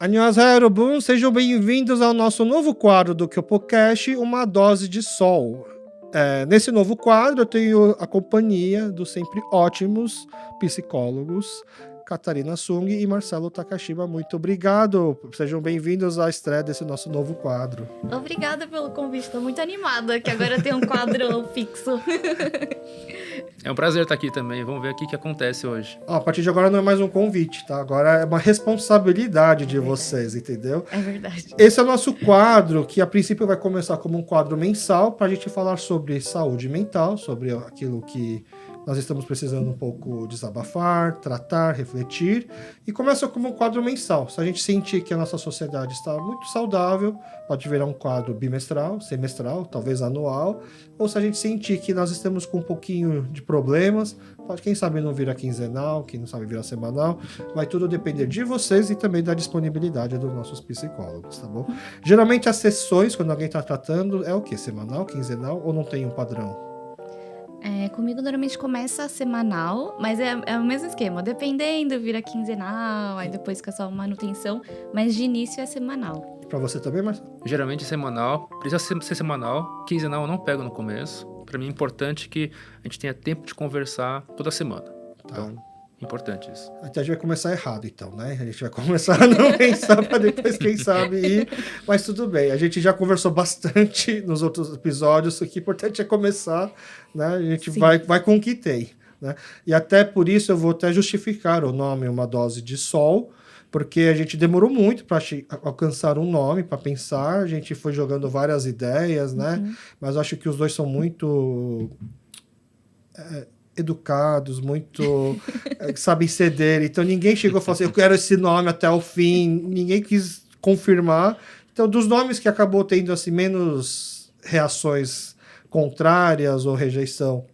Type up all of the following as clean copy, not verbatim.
Annyeonghaseyo, Yorobun, sejam bem-vindos ao nosso novo quadro do KyopoCast, Uma Dose de Sol. Nesse novo quadro eu tenho a companhia dos sempre ótimos psicólogos Catarina Sung e Marcelo Takashima. Muito obrigado, sejam bem-vindos à estreia desse nosso novo quadro. Obrigada pelo convite, estou muito animada que agora tem um quadro fixo. É um prazer estar aqui também, vamos ver aqui o que acontece hoje. A partir de agora não é mais um convite, tá? Agora é uma responsabilidade de vocês, entendeu? É verdade. Esse é o nosso quadro, que a princípio vai começar como um quadro mensal, para a gente falar sobre saúde mental, sobre aquilo que nós estamos precisando um pouco desabafar, tratar, refletir. E começa como um quadro mensal. Se a gente sentir que a nossa sociedade está muito saudável, pode virar um quadro bimestral, semestral, talvez anual. Ou se a gente sentir que nós estamos com um pouquinho de problemas, pode, quem sabe, não virar quinzenal, quem não sabe virar semanal. Vai tudo depender de vocês e também da disponibilidade dos nossos psicólogos, tá bom? Geralmente as sessões, quando alguém está tratando, é o quê? Semanal, quinzenal ou não tem um padrão? Comigo normalmente começa semanal, mas é o mesmo esquema. Dependendo, vira quinzenal, aí depois fica só manutenção, mas de início é semanal. Pra você também, Marcelo? Geralmente semanal, precisa ser semanal, quinzenal eu não pego no começo. Para mim é importante que a gente tenha tempo de conversar toda semana. Então, importante isso. Até a gente vai começar errado, então, né? A gente vai começar a não pensar para depois, quem sabe, ir. Mas tudo bem, a gente já conversou bastante nos outros episódios. O que é importante é começar, né? A gente vai com o que tem, né? E até por isso eu vou até justificar o nome Uma Dose de Sol, porque a gente demorou muito para alcançar um nome, para pensar. A gente foi jogando várias ideias, né? Mas eu acho que os dois são muito educados, muito sabem ceder. Então ninguém chegou e falou assim, eu quero esse nome até o fim. Ninguém quis confirmar. Então, dos nomes que acabou tendo assim, menos reações contrárias ou rejeição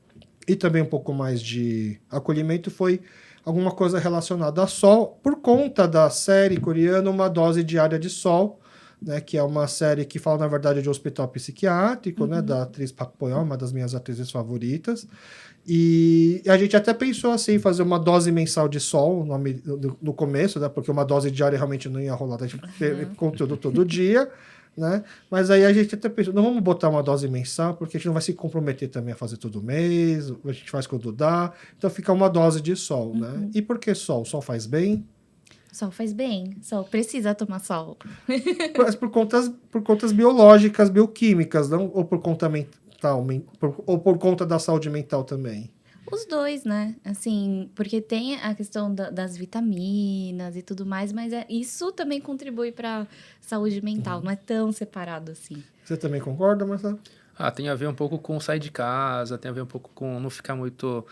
e também um pouco mais de acolhimento, foi alguma coisa relacionada a sol, por conta da série coreana Uma Dose Diária de Sol, né, que é uma série que fala, na verdade, de um hospital psiquiátrico, né, da atriz Park Bo-young, uma das minhas atrizes favoritas. E a gente até pensou assim, fazer uma dose mensal de sol no começo, né, porque uma dose diária realmente não ia rolar, a gente ter conteúdo todo dia, né? Mas aí a gente até pensou, não vamos botar uma dose mensal, porque a gente não vai se comprometer também a fazer todo mês, a gente faz quando dá, então fica uma dose de sol, né? E por que sol? O sol faz bem? Sol faz bem, sol precisa tomar sol. Mas por contas biológicas, bioquímicas, não? Ou por conta mental, ou por conta da saúde mental também? Os dois, né? Assim, porque tem a questão das vitaminas e tudo mais, mas isso também contribui para saúde mental, não é tão separado assim. Você também concorda, Marcelo? Tem a ver um pouco com sair de casa, tem a ver um pouco com não ficar muito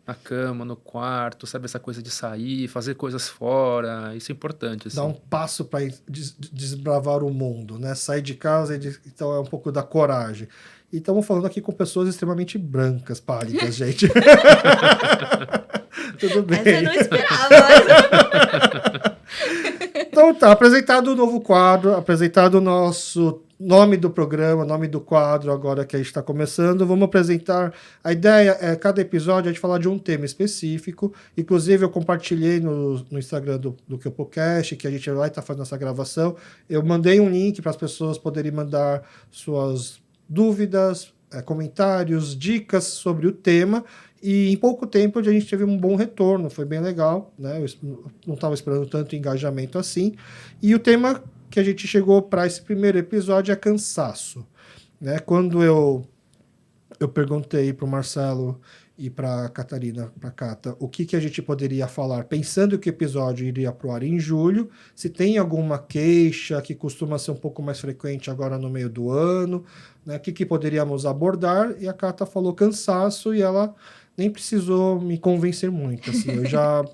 na cama, no quarto, sabe? Essa coisa de sair, fazer coisas fora, isso é importante. Assim. Dar um passo para desbravar o mundo, né? Sair de casa, então é um pouco da coragem. E estamos falando aqui com pessoas extremamente brancas, pálidas, gente. Tudo bem. Essa eu não esperava. Então tá, apresentado o novo quadro, apresentado o nosso nome do programa, nome do quadro, agora que a gente está começando, vamos apresentar. A ideia é, cada episódio, a gente falar de um tema específico. Inclusive, eu compartilhei no Instagram do KyopoCast, que a gente vai estar fazendo essa gravação. Eu mandei um link para as pessoas poderem mandar suas dúvidas, comentários, dicas sobre o tema. E em pouco tempo a gente teve um bom retorno, foi bem legal, né? Eu não estava esperando tanto engajamento assim. E o tema que a gente chegou para esse primeiro episódio é cansaço, né? Quando eu perguntei para o Marcelo e para a Catarina, para a Cata, o que a gente poderia falar, pensando que o episódio iria para o ar em julho, se tem alguma queixa que costuma ser um pouco mais frequente agora no meio do ano, né? O que poderíamos abordar, e a Cata falou cansaço, e ela nem precisou me convencer muito, assim,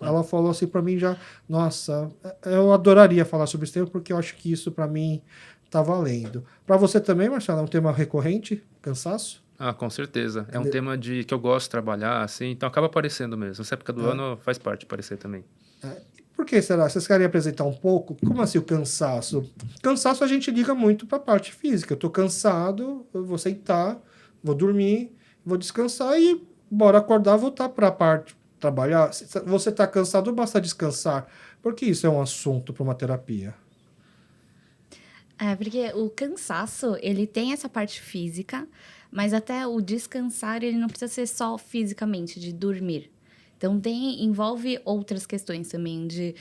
ela falou assim para mim já, nossa, eu adoraria falar sobre esse tema, porque eu acho que isso para mim tá valendo. Para você também, Marcelo, é um tema recorrente, cansaço? Com certeza. É um tema que eu gosto de trabalhar, assim, então acaba aparecendo mesmo. Essa época do ano faz parte de aparecer também. Por que será? Vocês querem apresentar um pouco? Como assim o cansaço? Cansaço a gente liga muito para a parte física. Eu tô cansado, eu vou sentar, vou dormir, vou descansar e bora acordar, voltar para a parte trabalhar. Você está cansado, basta descansar. Porque isso é um assunto para uma terapia. Porque o cansaço, ele tem essa parte física, mas até o descansar, ele não precisa ser só fisicamente, de dormir. Então, envolve outras questões também, de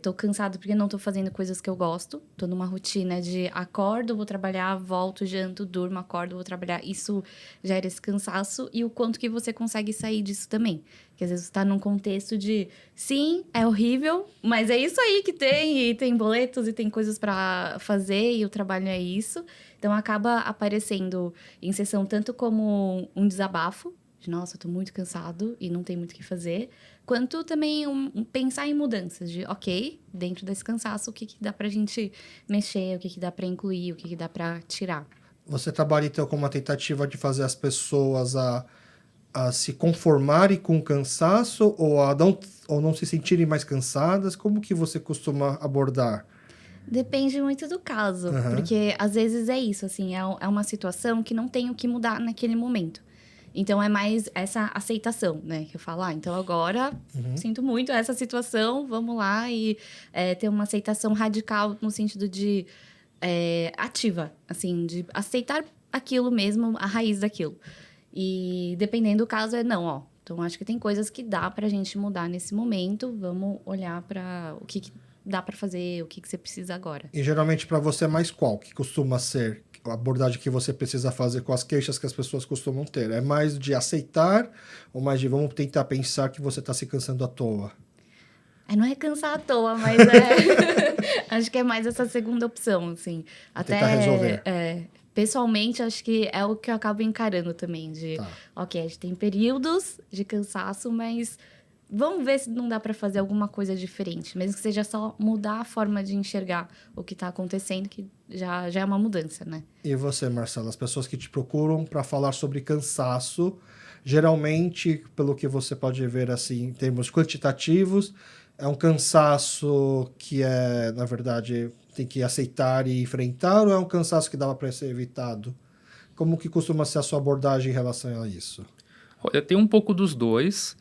tô cansado porque não tô fazendo coisas que eu gosto, tô numa rotina de acordo, vou trabalhar, volto, janto, durmo, acordo, vou trabalhar. Isso gera esse cansaço e o quanto que você consegue sair disso também. Porque às vezes você tá num contexto de, sim, é horrível, mas é isso aí que tem, e tem boletos e tem coisas para fazer, e o trabalho é isso. Então, acaba aparecendo em sessão tanto como um desabafo, de, nossa, eu tô muito cansado e não tem muito o que fazer, quanto também pensar em mudanças, de, ok, dentro desse cansaço, o que dá pra gente mexer, o que dá pra incluir, o que dá pra tirar. Você trabalha, então, com uma tentativa de fazer as pessoas a se conformarem com o cansaço ou não se sentirem mais cansadas? Como que você costuma abordar? Depende muito do caso, porque às vezes é isso, assim, é uma situação que não tem o que mudar naquele momento. Então, é mais essa aceitação, né? Que eu falo, então agora sinto muito essa situação, vamos lá e ter uma aceitação radical no sentido de ativa, assim, de aceitar aquilo mesmo, a raiz daquilo. E dependendo do caso, não. Então, acho que tem coisas que dá pra gente mudar nesse momento, vamos olhar para o que dá pra fazer, o que você precisa agora. E geralmente para você é mais qual que costuma ser a abordagem que você precisa fazer com as queixas que as pessoas costumam ter? É mais de aceitar ou mais de vamos tentar pensar que você está se cansando à toa? Não é cansar à toa, mas acho que é mais essa segunda opção, assim. Até tentar resolver. Pessoalmente, acho que é o que eu acabo encarando também, de, ok, a gente tem períodos de cansaço, mas vamos ver se não dá para fazer alguma coisa diferente, mesmo que seja só mudar a forma de enxergar o que está acontecendo, que já é uma mudança, né? E você, Marcela, as pessoas que te procuram para falar sobre cansaço, geralmente, pelo que você pode ver assim, em termos quantitativos, é um cansaço que na verdade, tem que aceitar e enfrentar, ou é um cansaço que dava para ser evitado? Como que costuma ser a sua abordagem em relação a isso? Eu tenho um pouco dos dois,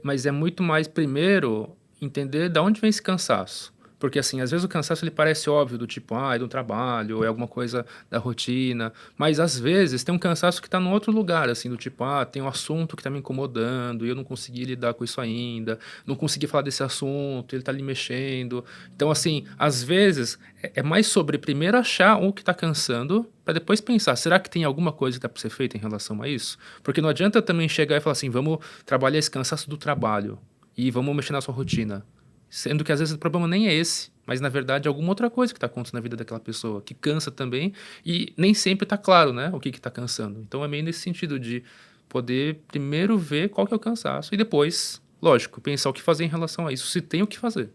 mas é muito mais, primeiro, entender de onde vem esse cansaço. Porque, assim, às vezes o cansaço ele parece óbvio, do tipo, é do trabalho, é alguma coisa da rotina. Mas, às vezes, tem um cansaço que está num outro lugar, assim, do tipo, tem um assunto que está me incomodando e eu não consegui lidar com isso ainda, não consegui falar desse assunto, ele está ali mexendo. Então, assim, às vezes, é mais sobre primeiro achar o que está cansando, para depois pensar, será que tem alguma coisa que dá para ser feita em relação a isso? Porque não adianta também chegar e falar assim, vamos trabalhar esse cansaço do trabalho e vamos mexer na sua rotina. Sendo que às vezes o problema nem é esse, mas na verdade é alguma outra coisa que está acontecendo na vida daquela pessoa, que cansa também, e nem sempre está claro, né, o que está cansando. Então é meio nesse sentido de poder primeiro ver qual que é o cansaço e depois, lógico, pensar o que fazer em relação a isso, se tem o que fazer.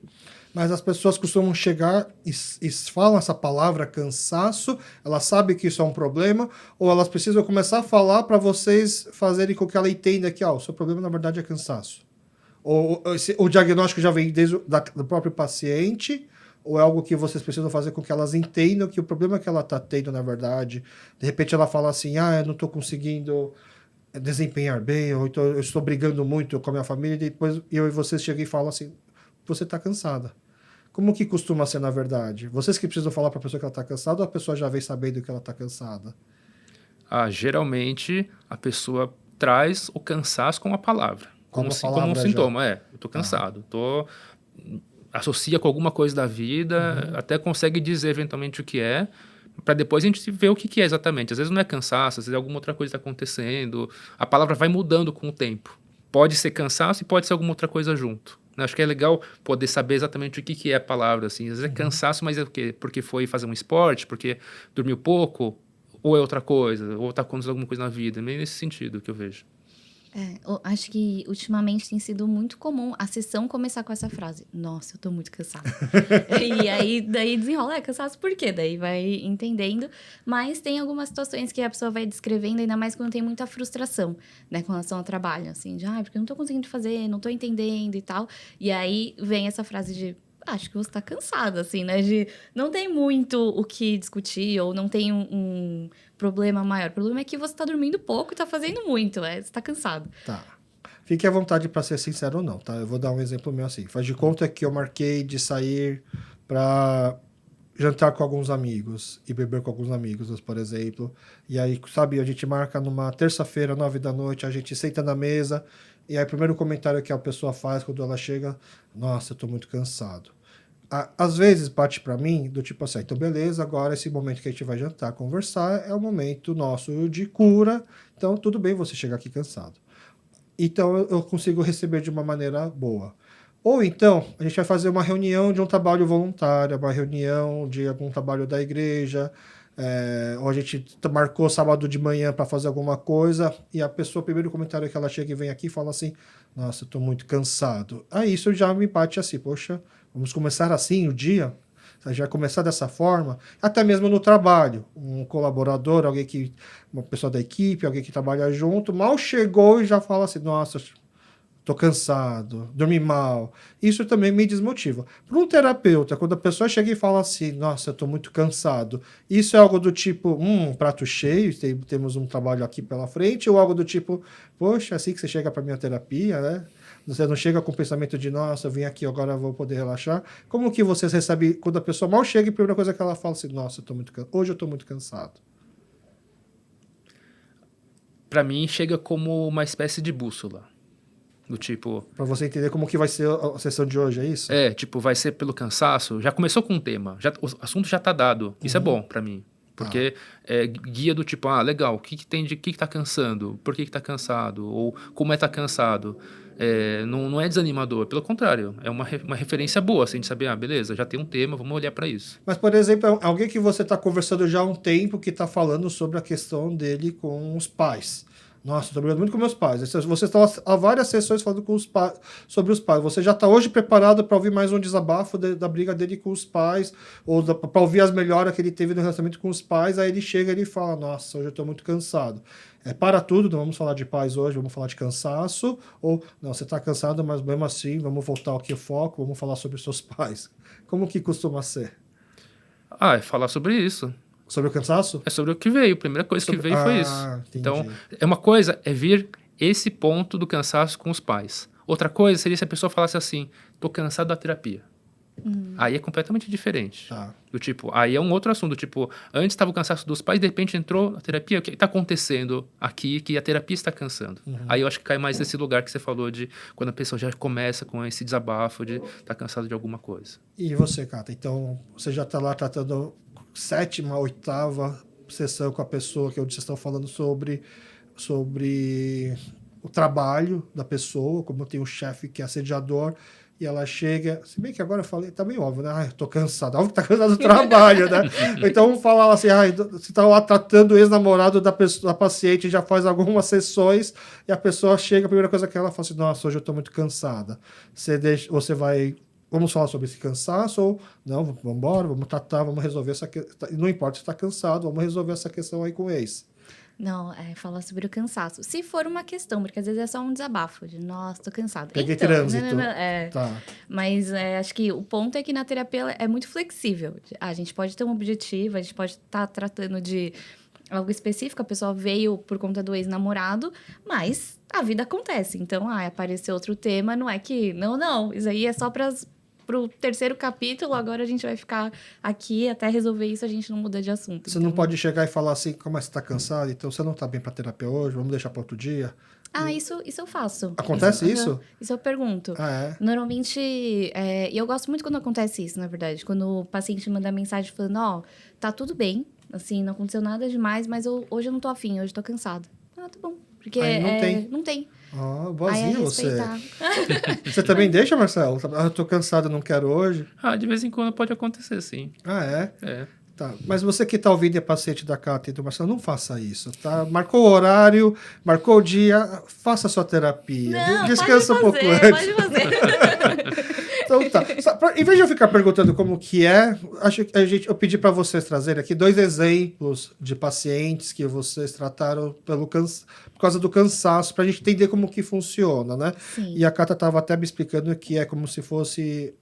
Mas as pessoas costumam chegar e falam essa palavra cansaço, elas sabem que isso é um problema, ou elas precisam começar a falar para vocês fazerem com que ela entenda que o seu problema na verdade é cansaço? Ou o diagnóstico já vem desde do próprio paciente, ou é algo que vocês precisam fazer com que elas entendam que o problema que ela está tendo, na verdade, de repente ela fala assim, eu não estou conseguindo desempenhar bem, ou então eu estou brigando muito com a minha família, e depois eu e vocês chegam e falam assim, você está cansada. Como que costuma ser, na verdade? Vocês que precisam falar para a pessoa que ela está cansada, ou a pessoa já vem sabendo que ela está cansada? Geralmente a pessoa traz o cansaço com a palavra. Como um sintoma, eu tô cansado, associa com alguma coisa da vida, até consegue dizer eventualmente o que é, para depois a gente ver o que é exatamente. Às vezes não é cansaço, às vezes alguma outra coisa está acontecendo, a palavra vai mudando com o tempo. Pode ser cansaço e pode ser alguma outra coisa junto. Acho que é legal poder saber exatamente o que é a palavra, assim. Às vezes é cansaço, mas é o quê? Porque foi fazer um esporte, porque dormiu pouco, ou é outra coisa, ou está acontecendo alguma coisa na vida. É meio nesse sentido que eu vejo. Eu acho que ultimamente tem sido muito comum a sessão começar com essa frase. Nossa, eu tô muito cansada. E aí, daí desenrola, cansaço por quê? Daí vai entendendo. Mas tem algumas situações que a pessoa vai descrevendo, ainda mais quando tem muita frustração, né? Com relação ao trabalho, assim. De, porque eu não tô conseguindo fazer, não tô entendendo e tal. E aí vem essa frase de, acho que você tá cansada, assim, né? De não tem muito o que discutir, ou não tem um problema maior. O problema é que você tá dormindo pouco e tá fazendo muito, você tá cansado. Tá. Fique à vontade para ser sincero ou não, tá? Eu vou dar um exemplo meu assim. Faz de conta que eu marquei de sair para jantar com alguns amigos e beber com alguns amigos, por exemplo. E aí, sabe, a gente marca numa terça-feira, 9 da noite, a gente senta na mesa e aí o primeiro comentário que a pessoa faz quando ela chega, nossa, eu tô muito cansado. Às vezes bate pra mim do tipo assim, então beleza, agora esse momento que a gente vai jantar, conversar, é o momento nosso de cura, então tudo bem você chegar aqui cansado. Então eu consigo receber de uma maneira boa. Ou então, a gente vai fazer uma reunião de um trabalho voluntário, uma reunião de algum trabalho da igreja, ou a gente marcou sábado de manhã para fazer alguma coisa, e a pessoa, o primeiro comentário que ela chega e vem aqui, fala assim, nossa, eu estou muito cansado. Aí isso já me bate assim, poxa, vamos começar assim o dia? A gente vai começar dessa forma, até mesmo no trabalho. Um colaborador, uma pessoa da equipe, alguém que trabalha junto, mal chegou e já fala assim, nossa, tô cansado, dormi mal. Isso também me desmotiva. Para um terapeuta, quando a pessoa chega e fala assim, nossa, eu tô muito cansado, isso é algo do tipo, prato cheio, temos um trabalho aqui pela frente, ou algo do tipo, poxa, assim que você chega para minha terapia, né? Você não chega com o pensamento de, nossa, eu vim aqui, agora eu vou poder relaxar. Como que vocês recebem, quando a pessoa mal chega e a primeira coisa que ela fala assim, nossa, hoje eu tô muito cansado. Para mim, chega como uma espécie de bússola. Do tipo... Para você entender como que vai ser a sessão de hoje, é isso? tipo, vai ser pelo cansaço. Já começou com um tema, o assunto já tá dado. Isso é bom para mim. Porque guia do tipo, legal, o que tem de que tá cansando? Por que tá cansado? Ou como tá cansado? Não é desanimador, pelo contrário, é uma referência boa, assim, de saber, beleza, já tem um tema, vamos olhar para isso. Mas, por exemplo, alguém que você está conversando já há um tempo que está falando sobre a questão dele com os pais. Nossa, estou brigando muito com meus pais. Você está há várias sessões falando com sobre os pais. Você já está hoje preparado para ouvir mais um desabafo da briga dele com os pais, ou para ouvir as melhoras que ele teve no relacionamento com os pais. Aí ele chega e ele fala, nossa, hoje eu estou muito cansado. Para tudo, não vamos falar de paz hoje, vamos falar de cansaço. Ou, não, você está cansado, mas mesmo assim, vamos voltar aqui ao foco, vamos falar sobre os seus pais. Como que costuma ser? É falar sobre isso. Sobre o cansaço? É sobre o que veio. A primeira coisa que veio foi isso. Entendi. Então, uma coisa é vir esse ponto do cansaço com os pais. Outra coisa seria se a pessoa falasse assim, tô cansado da terapia. Aí é completamente diferente. Tá. Do tipo, aí é um outro assunto. Tipo, antes estava o cansaço dos pais, de repente entrou a terapia. O que está acontecendo aqui que a terapia está cansando? Aí eu acho que cai mais nesse lugar que você falou de quando a pessoa já começa com esse desabafo de estar cansado de alguma coisa. E você, Cata? Então, você já está lá tratando 7ª, 8ª sessão com a pessoa que vocês estão falando sobre o trabalho da pessoa, como tem um chefe que é assediador, e ela chega, se bem que agora eu falei, tá meio óbvio, né? Eu tô cansado, óbvio que tá cansado do trabalho, né? Então vamos falar assim, você tá lá tratando o ex-namorado da paciente, já faz algumas sessões, e a pessoa chega, a primeira coisa que ela fala assim, nossa, hoje eu tô muito cansada. Você vai... Vamos falar sobre esse cansaço ou não, vamos embora, vamos tratar, vamos resolver essa questão. Não importa se está cansado, vamos resolver essa questão aí com o ex. Não, falar sobre o cansaço. Se for uma questão, porque às vezes é só um desabafo de, nossa, tô cansado. Peguei trânsito. Tá. Mas acho que o ponto é que na terapia é muito flexível. A gente pode ter um objetivo, a gente pode estar tratando de algo específico, a pessoa veio por conta do ex-namorado, mas a vida acontece. Então, apareceu outro tema, não é que... Não, isso aí é só para o 3º capítulo, agora a gente vai ficar aqui até resolver isso, a gente não muda de assunto. Você não pode chegar e falar assim, como é que você está cansado, então você não está bem para terapia hoje, vamos deixar para outro dia? Isso eu faço. Acontece isso? Isso eu pergunto. Normalmente, e eu gosto muito quando acontece isso, na verdade. Quando o paciente manda mensagem falando, tá tudo bem, assim, não aconteceu nada demais, mas hoje eu não tô afim, hoje eu tô cansado. Tá bom. Porque não tem. Boazinha você. Você também deixa, Marcelo? Eu tô cansado, não quero hoje. De vez em quando pode acontecer, sim. É? Tá. Mas você que tá ouvindo é paciente da Cata e do Marcelo, não faça isso, tá? Marcou o horário, marcou o dia, faça a sua terapia. Não, descansa um pouco antes. Pode fazer. Então tá. Em vez de eu ficar perguntando como que acho que eu pedi para vocês trazerem aqui 2 exemplos de pacientes que vocês trataram por causa do cansaço, para a gente entender como que funciona, né? Sim. E a Cata estava até me explicando que é como se fosse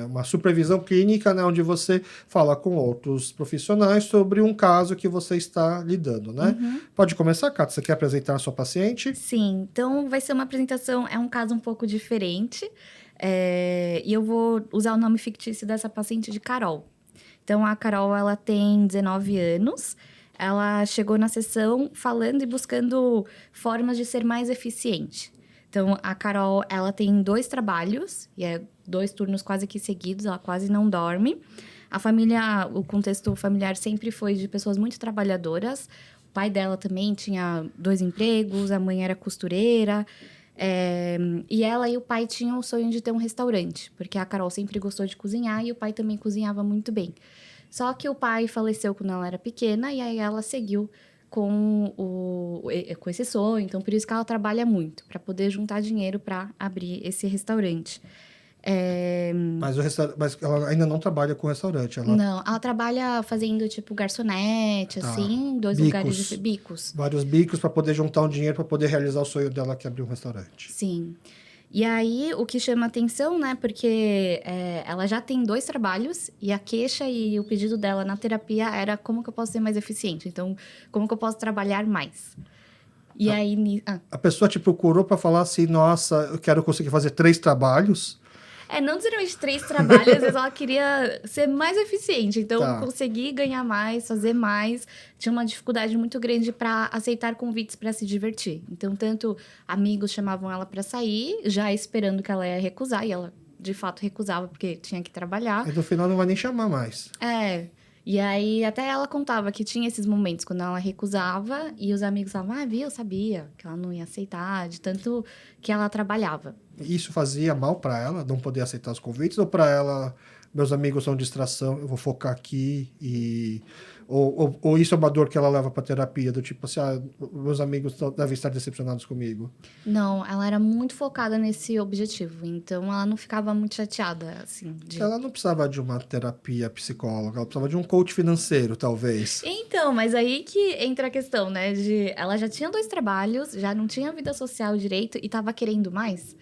uma supervisão clínica, né? Onde você fala com outros profissionais sobre um caso que você está lidando, né? Pode começar, Cata? Você quer apresentar a sua paciente? Sim. Então, vai ser uma apresentação, é um caso um pouco diferente. E eu vou usar o nome fictício dessa paciente de Carol. Então, a Carol, ela tem 19 anos. Ela chegou na sessão falando e buscando formas de ser mais eficiente. Então, a Carol, ela tem 2 trabalhos, e é 2 turnos quase que seguidos, ela quase não dorme. A família, o contexto familiar sempre foi de pessoas muito trabalhadoras. O pai dela também tinha 2 empregos, a mãe era costureira. E ela e o pai tinham o sonho de ter um restaurante, porque a Carol sempre gostou de cozinhar e o pai também cozinhava muito bem. Só que o pai faleceu quando ela era pequena e aí ela seguiu com esse sonho. Então, por isso que ela trabalha muito, para poder juntar dinheiro para abrir esse restaurante. Mas ela ainda não trabalha com restaurante. Não, ela trabalha fazendo, tipo, garçonete, Tá. assim, 2 lugares de bicos. Vários bicos para poder juntar um dinheiro para poder realizar o sonho dela, que é abrir um restaurante. Sim. E aí, o que chama atenção, né? Porque ela já tem 2 trabalhos e a queixa e o pedido dela na terapia era como que eu posso ser mais eficiente? Então, como que eu posso trabalhar mais? E aí... A pessoa te procurou para falar assim, nossa, eu quero conseguir fazer 3 trabalhos. Não necessariamente 3 trabalhos, às vezes ela queria ser mais eficiente. Então, Tá. conseguir ganhar mais, fazer mais. Tinha uma dificuldade muito grande para aceitar convites para se divertir. Então, tanto amigos chamavam ela para sair, já esperando que ela ia recusar. E ela, de fato, recusava, porque tinha que trabalhar. Aí no final não vai nem chamar mais. E aí, até ela contava que tinha esses momentos quando ela recusava. E os amigos falavam, viu, eu sabia que ela não ia aceitar. De tanto que ela trabalhava. Isso fazia mal para ela, não poder aceitar os convites, ou para ela, meus amigos são distração, eu vou focar aqui e ou isso é uma dor que ela leva para terapia, do tipo assim, meus amigos devem estar decepcionados comigo. Não, ela era muito focada nesse objetivo. Então, ela não ficava muito chateada, assim. Ela não precisava de uma terapia psicóloga, ela precisava de um coach financeiro, talvez. Então, mas aí que entra a questão, né? Ela já tinha 2 trabalhos, já não tinha vida social direito e tava querendo mais.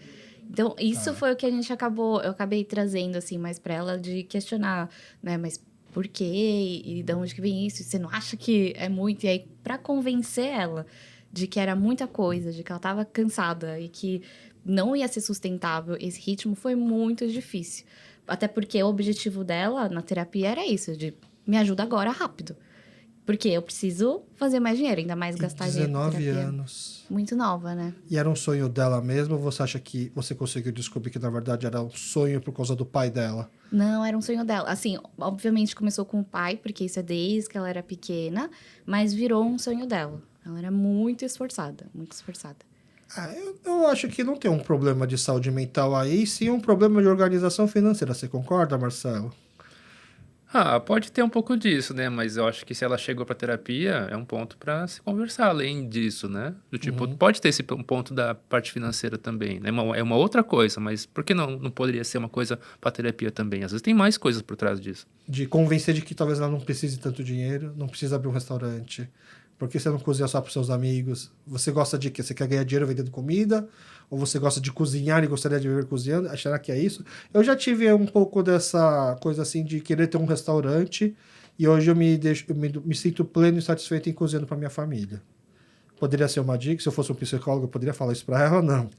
Então, isso foi o que eu acabei trazendo, assim, mais pra ela, de questionar, né? Mas por quê? E de onde que vem isso? E você não acha que é muito? E aí, pra convencer ela de que era muita coisa, de que ela tava cansada e que não ia ser sustentável, esse ritmo foi muito difícil. Até porque o objetivo dela na terapia era isso, de me ajuda agora rápido. Porque eu preciso fazer mais dinheiro, ainda mais gastar dinheiro com 19 terapia. anos. Muito nova, né? E era um sonho dela mesmo, ou você acha que você conseguiu descobrir que, na verdade, era um sonho por causa do pai dela? Não, era um sonho dela. Assim, obviamente começou com o pai, porque isso é desde que ela era pequena, mas virou um sonho dela. Ela era muito esforçada, muito esforçada. Eu acho que não tem um problema de saúde mental aí, sim um problema de organização financeira. Você concorda, Marcelo? Pode ter um pouco disso, né? Mas eu acho que se ela chegou pra terapia, é um ponto pra se conversar além disso, né? Do tipo, pode ter esse ponto da parte financeira também, né? É uma outra coisa, mas por que não poderia ser uma coisa pra terapia também? Às vezes tem mais coisas por trás disso. De convencer de que talvez ela não precise tanto dinheiro, não precisa abrir um restaurante. Por que você não cozinha só para os seus amigos? Você gosta de quê? Você quer ganhar dinheiro vendendo comida? Ou você gosta de cozinhar e gostaria de viver cozinhando? Será que é isso? Eu já tive um pouco dessa coisa assim de querer ter um restaurante e hoje eu me sinto pleno e satisfeito em cozinhando para minha família. Poderia ser uma dica? Se eu fosse um psicólogo, eu poderia falar isso para ela ou não?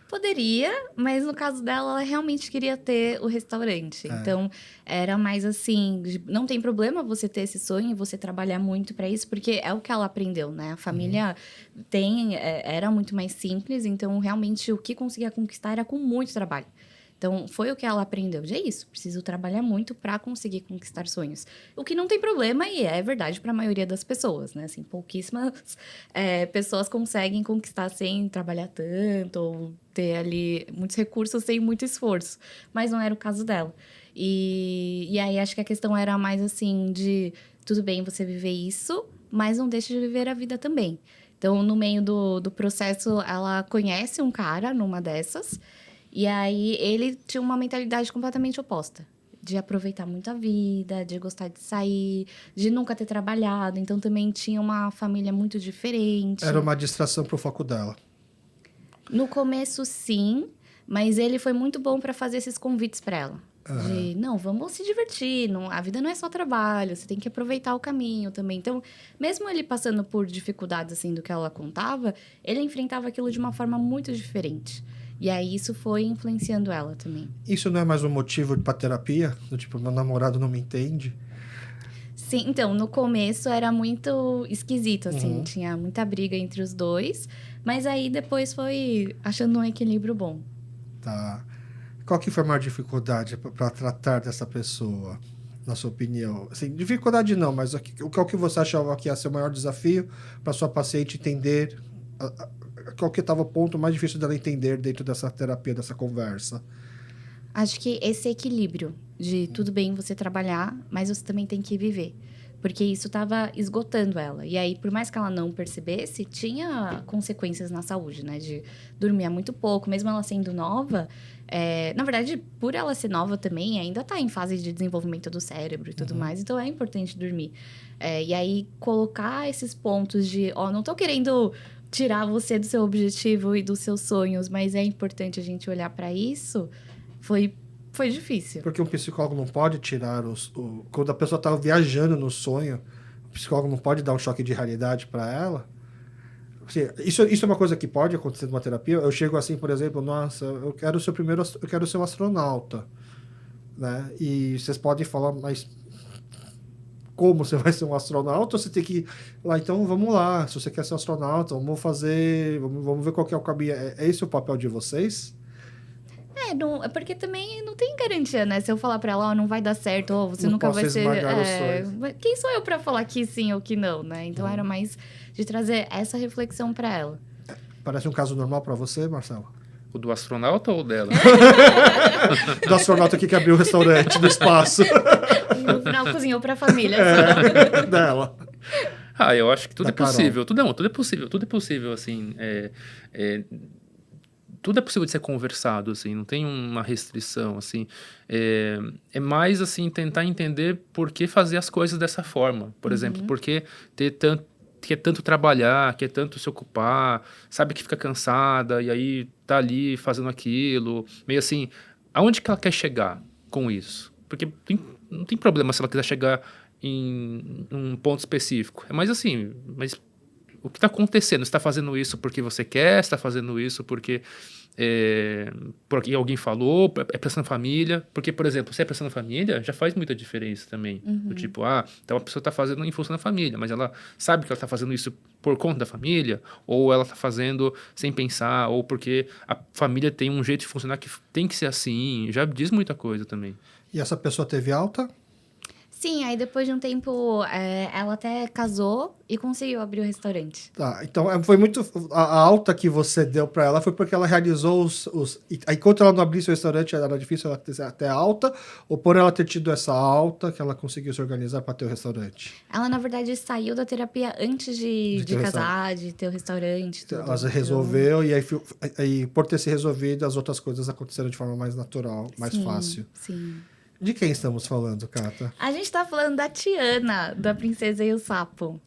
Poderia, mas no caso dela, ela realmente queria ter o restaurante. Então, era mais assim, não tem problema você ter esse sonho, você trabalhar muito para isso, porque é o que ela aprendeu, né? A família era muito mais simples, então realmente o que conseguia conquistar era com muito trabalho. Então, foi o que ela aprendeu. De isso, preciso trabalhar muito para conseguir conquistar sonhos. O que não tem problema e é verdade para a maioria das pessoas, né? Assim, pouquíssimas pessoas conseguem conquistar sem trabalhar tanto ou ter ali muitos recursos sem muito esforço. Mas não era o caso dela. E aí, acho que a questão era mais assim de... Tudo bem você viver isso, mas não deixe de viver a vida também. Então, no meio do processo, ela conhece um cara numa dessas... E aí, ele tinha uma mentalidade completamente oposta. De aproveitar muito a vida, de gostar de sair, de nunca ter trabalhado. Então, também tinha uma família muito diferente. Era uma distração pro foco dela. No começo, sim. Mas ele foi muito bom para fazer esses convites para ela. De, não, vamos se divertir. A vida não é só trabalho. Você tem que aproveitar o caminho também. Então, mesmo ele passando por dificuldades, assim, do que ela contava, ele enfrentava aquilo de uma forma muito diferente. E aí, isso foi influenciando ela também. Isso não é mais um motivo para terapia? Do tipo, meu namorado não me entende? Sim, então, no começo era muito esquisito, assim, tinha muita briga entre os dois, mas aí depois foi achando um equilíbrio bom. Tá. Qual que foi a maior dificuldade para tratar dessa pessoa, na sua opinião? Assim, dificuldade não, mas qual que você achava que ia ser o maior desafio para sua paciente entender? Qual que estava o ponto mais difícil dela entender dentro dessa terapia, dessa conversa? Acho que esse equilíbrio de tudo bem você trabalhar, mas você também tem que viver. Porque isso estava esgotando ela. E aí, por mais que ela não percebesse, tinha consequências na saúde, né? De dormir muito pouco, mesmo ela sendo nova. Na verdade, por ela ser nova também, ainda está em fase de desenvolvimento do cérebro e tudo mais. Então, é importante dormir. E aí, colocar esses pontos de... Ó, não estou querendo tirar você do seu objetivo e dos seus sonhos, mas é importante a gente olhar para isso. Foi difícil. Porque um psicólogo não pode tirar quando a pessoa está viajando no sonho, o psicólogo não pode dar um choque de realidade para ela. Assim, isso é uma coisa que pode acontecer numa terapia. Eu chego assim, por exemplo, nossa, eu quero ser um astronauta, né? E vocês podem falar, mas como você vai ser um astronauta? Você tem que ir lá, então vamos lá. Se você quer ser um astronauta, vamos ver qual que é o caminho. É esse o papel de vocês? É porque também não tem garantia, né? Se eu falar pra ela, ó, não vai dar certo, ou você Não nunca posso vai ser. esmagar os sonhos. Quem sou eu pra falar que sim ou que não, né? Então era mais de trazer essa reflexão pra ela. Parece um caso normal para você, Marcelo? O do astronauta ou o dela? Do astronauta que abriu o restaurante do espaço. E no final cozinhou pra família. Dela. Eu acho que tudo Da é possível. Tudo é possível. Tudo é possível, assim. Tudo é possível de ser conversado, assim, não tem uma restrição, assim. É mais, assim, tentar entender por que fazer as coisas dessa forma. Por exemplo, por que quer tanto trabalhar, quer tanto se ocupar, sabe que fica cansada e aí tá ali fazendo aquilo. Meio assim, aonde que ela quer chegar com isso? Porque não tem problema se ela quiser chegar em um ponto específico. É mais assim, mas... O que está acontecendo? Você está fazendo isso porque você quer? Você está fazendo isso porque alguém falou? É pressão na família? Porque, por exemplo, se é pressão na família, já faz muita diferença também. Do tipo, então a pessoa está fazendo em função da família, mas ela sabe que ela está fazendo isso por conta da família? Ou ela está fazendo sem pensar? Ou porque a família tem um jeito de funcionar que tem que ser assim? Já diz muita coisa também. E essa pessoa teve alta? Sim, aí depois de um tempo, ela até casou e conseguiu abrir o restaurante. Tá, então foi muito... A alta que você deu para ela foi porque ela realizou enquanto ela não abrisse o restaurante, era difícil ela ter até alta? Ou por ela ter tido essa alta que ela conseguiu se organizar para ter o restaurante? Ela, na verdade, saiu da terapia antes de casar, de ter o restaurante. Tudo. Ela se resolveu e aí, por ter se resolvido, as outras coisas aconteceram de forma mais natural, mais fácil. Sim. De quem estamos falando, Cata? A gente tá falando da Tiana, da Princesa e o Sapo.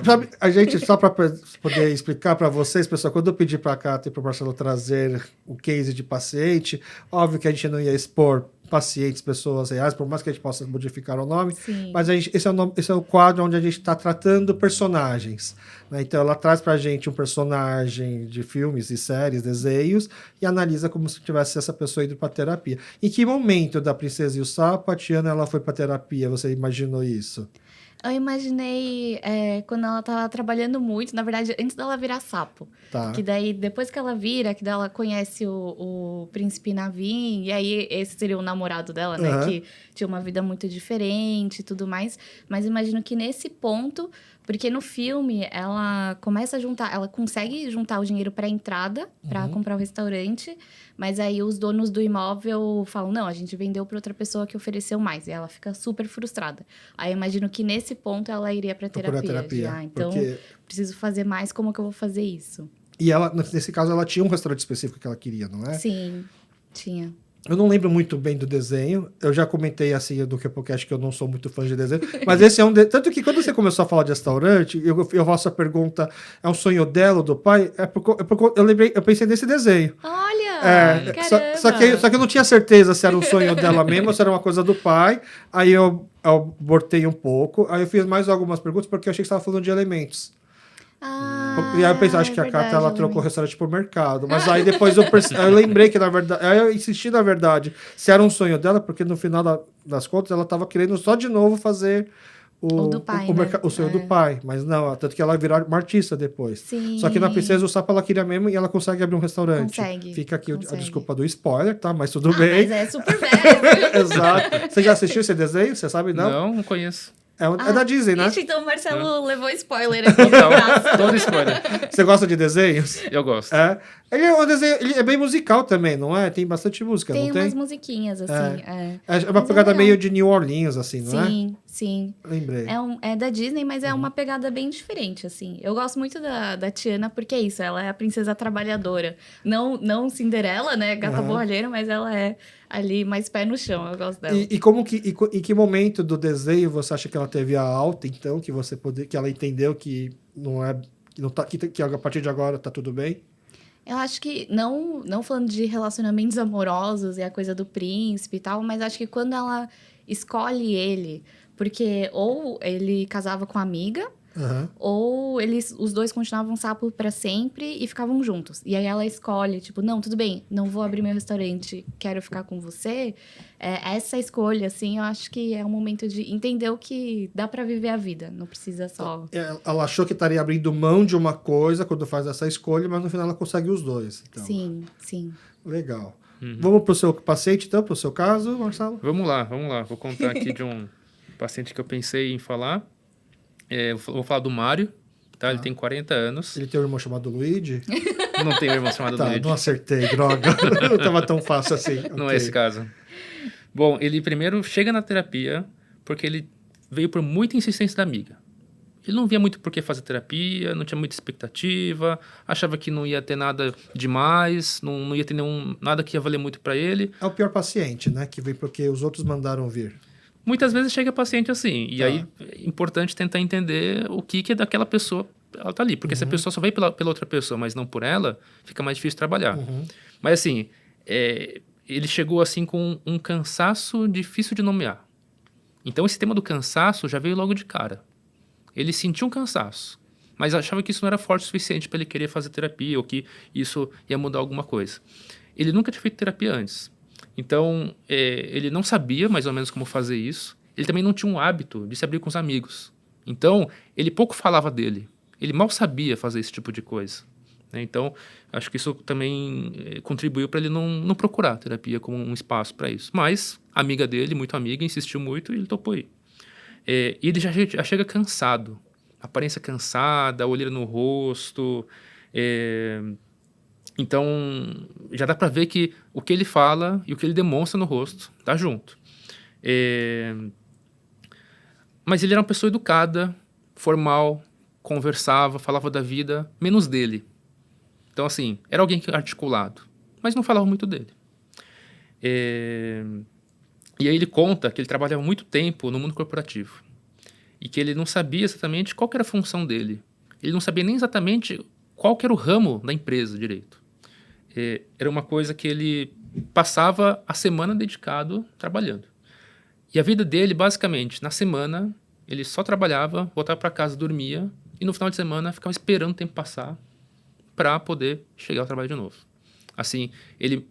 Sabe, a gente, só para poder explicar para vocês, pessoal, quando eu pedi para a Cata e para o Marcelo trazer o case de paciente, óbvio que a gente não ia expor pacientes, pessoas reais, por mais que a gente possa modificar o nome, mas esse é o quadro onde a gente está tratando personagens, né? Então ela traz para a gente um personagem de filmes e séries, desenhos, e analisa como se tivesse essa pessoa indo para terapia. Em que momento da Princesa e o Sapo a Tiana ela foi para terapia? Você imaginou isso? Eu imaginei quando ela tava trabalhando muito, na verdade, antes dela virar sapo. Tá. Que daí, depois que ela vira, que daí ela conhece o príncipe Navin, e aí esse seria o namorado dela, né? Que tinha uma vida muito diferente e tudo mais. Mas imagino que nesse ponto, porque no filme ela começa a juntar, ela consegue juntar o dinheiro para entrada, para comprar o restaurante, mas aí os donos do imóvel falam, não, a gente vendeu para outra pessoa que ofereceu mais, e ela fica super frustrada. Aí eu imagino que nesse ponto ela iria para terapia. Então, preciso fazer mais, como que eu vou fazer isso? E ela, nesse caso, ela tinha um restaurante específico que ela queria, não é? Sim, tinha. Eu não lembro muito bem do desenho. Eu já comentei assim do podcast que eu não sou muito fã de desenho. Mas esse é tanto que quando você começou a falar de restaurante, eu faço a pergunta: é um sonho dela ou do pai? Eu pensei nesse desenho. Olha! Caramba! Só que eu não tinha certeza se era um sonho dela mesmo ou se era uma coisa do pai. Aí eu abortei um pouco. Aí eu fiz mais algumas perguntas porque eu achei que você estava falando de elementos. E aí eu pensei, acho que a Cata, ela trocou o restaurante por mercado. Mas aí depois eu lembrei que, na verdade... Aí eu insisti, na verdade, se era um sonho dela, porque no final das contas, ela tava querendo só de novo fazer O do pai, né? o sonho do pai. Mas não, tanto que ela virou uma artista depois. Sim. Só que na Princesa do Sapo ela queria mesmo e ela consegue abrir um restaurante. Consegue. Fica aqui a Consegue. desculpa do spoiler, tá? Mas tudo bem. Mas é super velho. Exato. Você já assistiu esse desenho? Você sabe, não? Não conheço. É da Disney, né? Ixi, então o Marcelo levou spoiler aqui no Total, braço. todo spoiler. Você gosta de desenhos? Eu gosto. É. Ele é um desenho, ele é bem musical também, não é? Tem bastante música, Tem não tem? umas musiquinhas, assim. É uma Mas pegada legal. meio de New Orleans, assim, não Sim, sim. é? Lembrei. É da Disney, mas é uma pegada bem diferente, assim. Eu gosto muito da Tiana, porque é isso, ela é a princesa trabalhadora. Não Cinderela, né, gata borralheira, mas ela é ali mais pé no chão, eu gosto dela. Em que momento do desenho você acha que ela teve a alta, então, que ela entendeu que não é... Que a partir de agora tá tudo bem? Eu acho que, não falando de relacionamentos amorosos e a coisa do príncipe e tal, mas acho que quando ela escolhe ele, porque ou ele casava com a amiga, ou os dois continuavam sapo pra sempre e ficavam juntos. E aí ela escolhe, tipo, não, tudo bem, não vou abrir meu restaurante, quero ficar com você. Essa escolha, assim, eu acho que é um momento de entender o que dá pra viver a vida, não precisa só... Ela achou que estaria abrindo mão de uma coisa quando faz essa escolha, mas no final ela consegue os dois. Então. Sim. Legal. Vamos pro seu paciente, então, pro seu caso, Marcelo? Vamos lá. Vou contar aqui de um paciente que eu pensei em falar. Vou falar do Mário, tá? Ele tem 40 anos. Ele tem um irmão chamado Luigi? Não tem um irmão chamado Tá, Luigi. não acertei, droga. Não tava tão fácil assim. Não Ok. é esse caso. Bom, ele primeiro chega na terapia porque ele veio por muita insistência da amiga. Ele não via muito por que fazer terapia, não tinha muita expectativa, achava que não ia ter nada demais, não ia ter nada que ia valer muito para ele. É o pior paciente, né? Que vem porque os outros mandaram vir. Muitas vezes chega paciente assim, e aí é importante tentar entender o que é daquela pessoa, ela tá ali. Porque se a pessoa só veio pela outra pessoa, mas não por ela, fica mais difícil trabalhar. Mas assim, ele chegou assim com um cansaço difícil de nomear. Então esse tema do cansaço já veio logo de cara. Ele sentiu um cansaço, mas achava que isso não era forte o suficiente para ele querer fazer terapia ou que isso ia mudar alguma coisa. Ele nunca tinha feito terapia antes. Então, ele não sabia mais ou menos como fazer isso. Ele também não tinha um hábito de se abrir com os amigos. Então, ele pouco falava dele. Ele mal sabia fazer esse tipo de coisa. Né? Então, acho que isso também contribuiu para ele não procurar terapia como um espaço para isso. Mas a amiga dele, muito amiga, insistiu muito e ele topou ir. E ele já chega cansado. Aparência cansada, olheira no rosto... Então, já dá para ver que o que ele fala e o que ele demonstra no rosto tá junto. Mas ele era uma pessoa educada, formal, conversava, falava da vida, menos dele. Então, assim, era alguém articulado, mas não falava muito dele. E aí ele conta que ele trabalhava muito tempo no mundo corporativo e que ele não sabia exatamente qual que era a função dele. Ele não sabia nem exatamente qual que era o ramo da empresa direito. Era uma coisa que ele passava a semana dedicado trabalhando. E a vida dele, basicamente, na semana, ele só trabalhava, voltava para casa, dormia, e no final de semana ficava esperando o tempo passar para poder chegar ao trabalho de novo. Assim, ele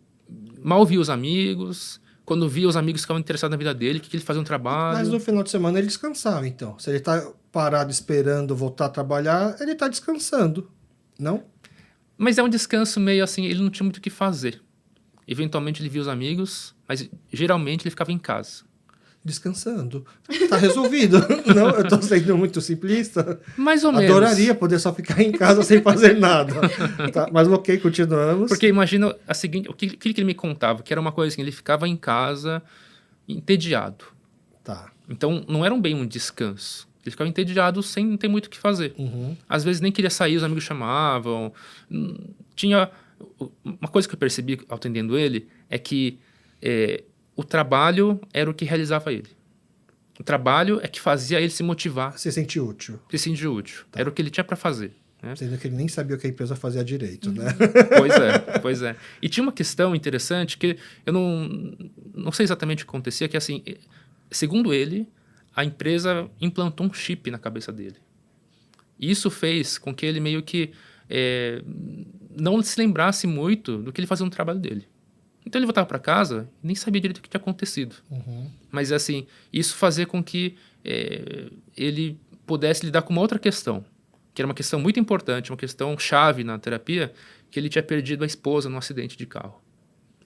mal via os amigos, quando via os amigos ficavam interessados na vida dele, o que ele fazia no trabalho. Mas no final de semana ele descansava, então. Se ele tá parado esperando voltar a trabalhar, ele tá descansando, não? Mas é um descanso meio assim, ele não tinha muito o que fazer. Eventualmente ele via os amigos, mas geralmente ele ficava em casa. Descansando. Tá resolvido. Não, eu tô sendo muito simplista. Mais ou menos. Adoraria poder só ficar em casa sem fazer nada. Tá, mas ok, continuamos. Porque imagina a seguinte, o que ele me contava, que era uma coisa assim, ele ficava em casa entediado. Tá. Então não era bem um descanso. Ele ficava entediado sem ter muito o que fazer. Às vezes nem queria sair, os amigos chamavam. Tinha... Uma coisa que eu percebi atendendo ele é que o trabalho era o que realizava ele. O trabalho é que fazia ele se motivar. Se sentir útil. Se sentir útil. Tá. Era o que ele tinha para fazer. Né? Sendo que ele nem sabia o que a empresa fazia direito, né? Pois é. E tinha uma questão interessante que eu não sei exatamente o que acontecia, que assim, segundo ele, a empresa implantou um chip na cabeça dele. E isso fez com que ele meio que não se lembrasse muito do que ele fazia no trabalho dele. Então ele voltava para casa e nem sabia direito o que tinha acontecido. Mas assim, isso fazia com que ele pudesse lidar com uma outra questão, que era uma questão muito importante, uma questão chave na terapia, que ele tinha perdido a esposa num acidente de carro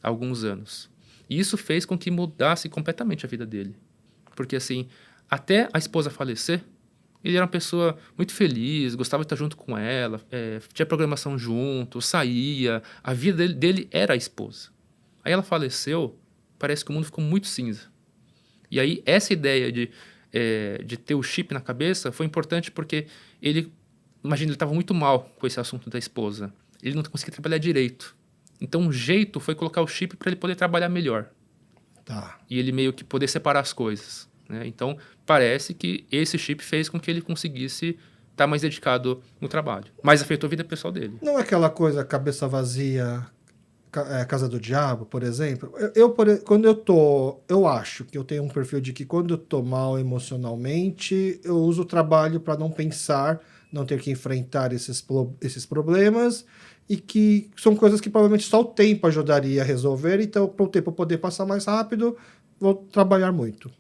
há alguns anos. E isso fez com que mudasse completamente a vida dele. Porque assim, até a esposa falecer, ele era uma pessoa muito feliz, gostava de estar junto com ela, tinha programação junto, saía, a vida dele era a esposa. Aí ela faleceu, parece que o mundo ficou muito cinza. E aí essa ideia de ter o chip na cabeça foi importante porque ele estava muito mal com esse assunto da esposa. Ele não conseguia trabalhar direito. Então um jeito foi colocar o chip para ele poder trabalhar melhor. Tá. E ele meio que poder separar as coisas, né? Então parece que esse chip fez com que ele conseguisse estar mais dedicado no trabalho. Mas afetou a vida pessoal dele. Não é aquela coisa cabeça vazia, casa do diabo, por exemplo? Eu acho que eu tenho um perfil de que quando eu tô mal emocionalmente, eu uso o trabalho para não pensar, não ter que enfrentar esses problemas, e que são coisas que provavelmente só o tempo ajudaria a resolver, então para o tempo poder passar mais rápido, vou trabalhar muito.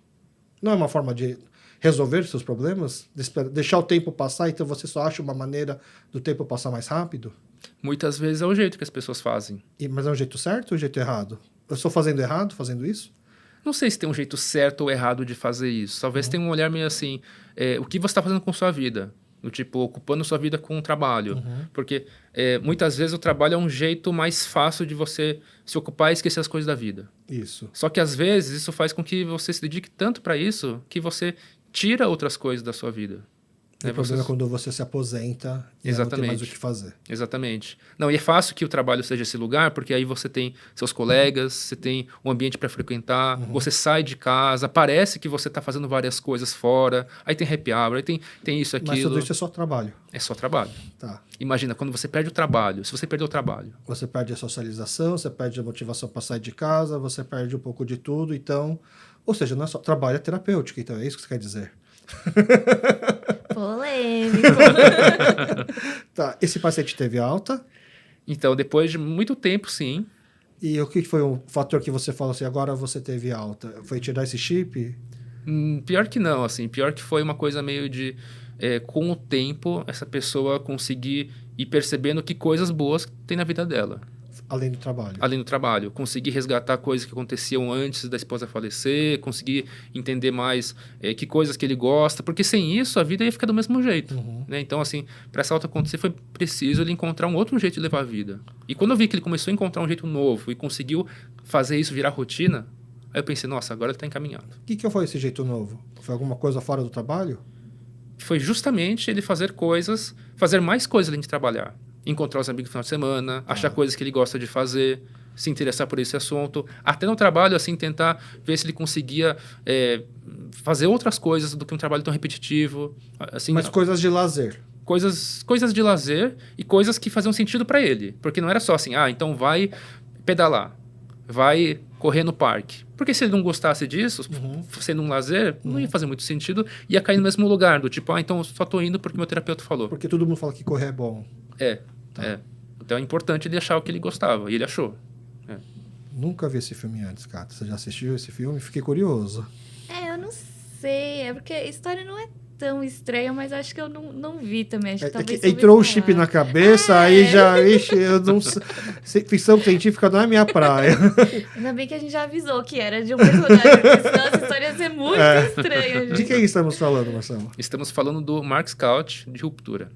Não é uma forma de resolver seus problemas? Deixar o tempo passar, então você só acha uma maneira do tempo passar mais rápido? Muitas vezes é o jeito que as pessoas fazem. Mas é um jeito certo ou um jeito errado? Eu estou fazendo errado fazendo isso? Não sei se tem um jeito certo ou errado de fazer isso. Talvez tenha um olhar meio assim, o que você está fazendo com sua vida? Do tipo, ocupando sua vida com o trabalho. Porque muitas vezes o trabalho é um jeito mais fácil de você se ocupar e esquecer as coisas da vida. Isso. Só que às vezes isso faz com que você se dedique tanto para isso que você tira outras coisas da sua vida. O problema é quando você se aposenta e não tem mais o que fazer. Exatamente. Não, e é fácil que o trabalho seja esse lugar, porque aí você tem seus colegas, você tem um ambiente para frequentar, você sai de casa, parece que você está fazendo várias coisas fora, aí tem happy hour, aí tem isso, aquilo. Mas tudo isso é só trabalho. É só trabalho. Tá. Imagina, quando você perde o trabalho, se você perdeu o trabalho. Você perde a socialização, você perde a motivação para sair de casa, você perde um pouco de tudo, então... Ou seja, não é só trabalho, é terapêutico, então é isso que você quer dizer. Polêmico. Tá, esse paciente teve alta. Então, depois de muito tempo, sim. E o que foi o fator que você falou assim, agora você teve alta? Foi tirar esse chip? Pior que não, assim. Pior que foi uma coisa meio de... com o tempo, essa pessoa conseguir ir percebendo que coisas boas tem na vida dela. Além do trabalho. Além do trabalho. Conseguir resgatar coisas que aconteciam antes da esposa falecer, conseguir entender mais que coisas que ele gosta, porque sem isso a vida ia ficar do mesmo jeito. Né? Então, assim, para essa alta acontecer foi preciso ele encontrar um outro jeito de levar a vida. E quando eu vi que ele começou a encontrar um jeito novo e conseguiu fazer isso virar rotina, aí eu pensei, nossa, agora ele está encaminhado. O que foi esse jeito novo? Foi alguma coisa fora do trabalho? Foi justamente ele fazer mais coisas além de trabalhar. Encontrar os amigos no final de semana, achar coisas que ele gosta de fazer, se interessar por esse assunto. Até no trabalho, assim, tentar ver se ele conseguia fazer outras coisas do que um trabalho tão repetitivo. Assim, mas coisas de lazer. Coisas de lazer e coisas que faziam sentido para ele. Porque não era só assim, então vai pedalar, vai correr no parque. Porque se ele não gostasse disso, sendo um lazer, não ia fazer muito sentido, ia cair no mesmo lugar, do tipo, então eu só tô indo porque meu terapeuta falou. Porque todo mundo fala que correr é bom. Então é importante ele achar o que ele gostava, e ele achou. Nunca vi esse filme antes, cara. Você já assistiu esse filme? Fiquei curioso. Eu não sei, é porque a história não é tão estranha, mas acho que eu não vi também. Acho que talvez entrou o chip na cabeça, aí já... Ixi, eu não sei. Ficção científica não é minha praia. Ainda bem que a gente já avisou que era de um personagem, porque senão essa história ia ser muito estranha. De quem estamos falando, Marcelo? Estamos falando do Mark Scout, de Ruptura.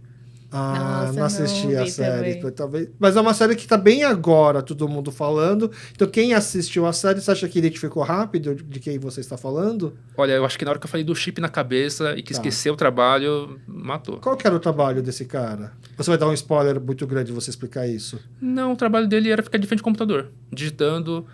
Nossa, não assisti a série. Talvez... Mas é uma série que tá bem agora, todo mundo falando. Então, quem assistiu a série, você acha que identificou rápido de quem você está falando? Olha, eu acho que na hora que eu falei do chip na cabeça e que esqueceu o trabalho, matou. Qual que era o trabalho desse cara? Você vai dar um spoiler muito grande você explicar isso? Não, o trabalho dele era ficar de frente ao computador, digitando,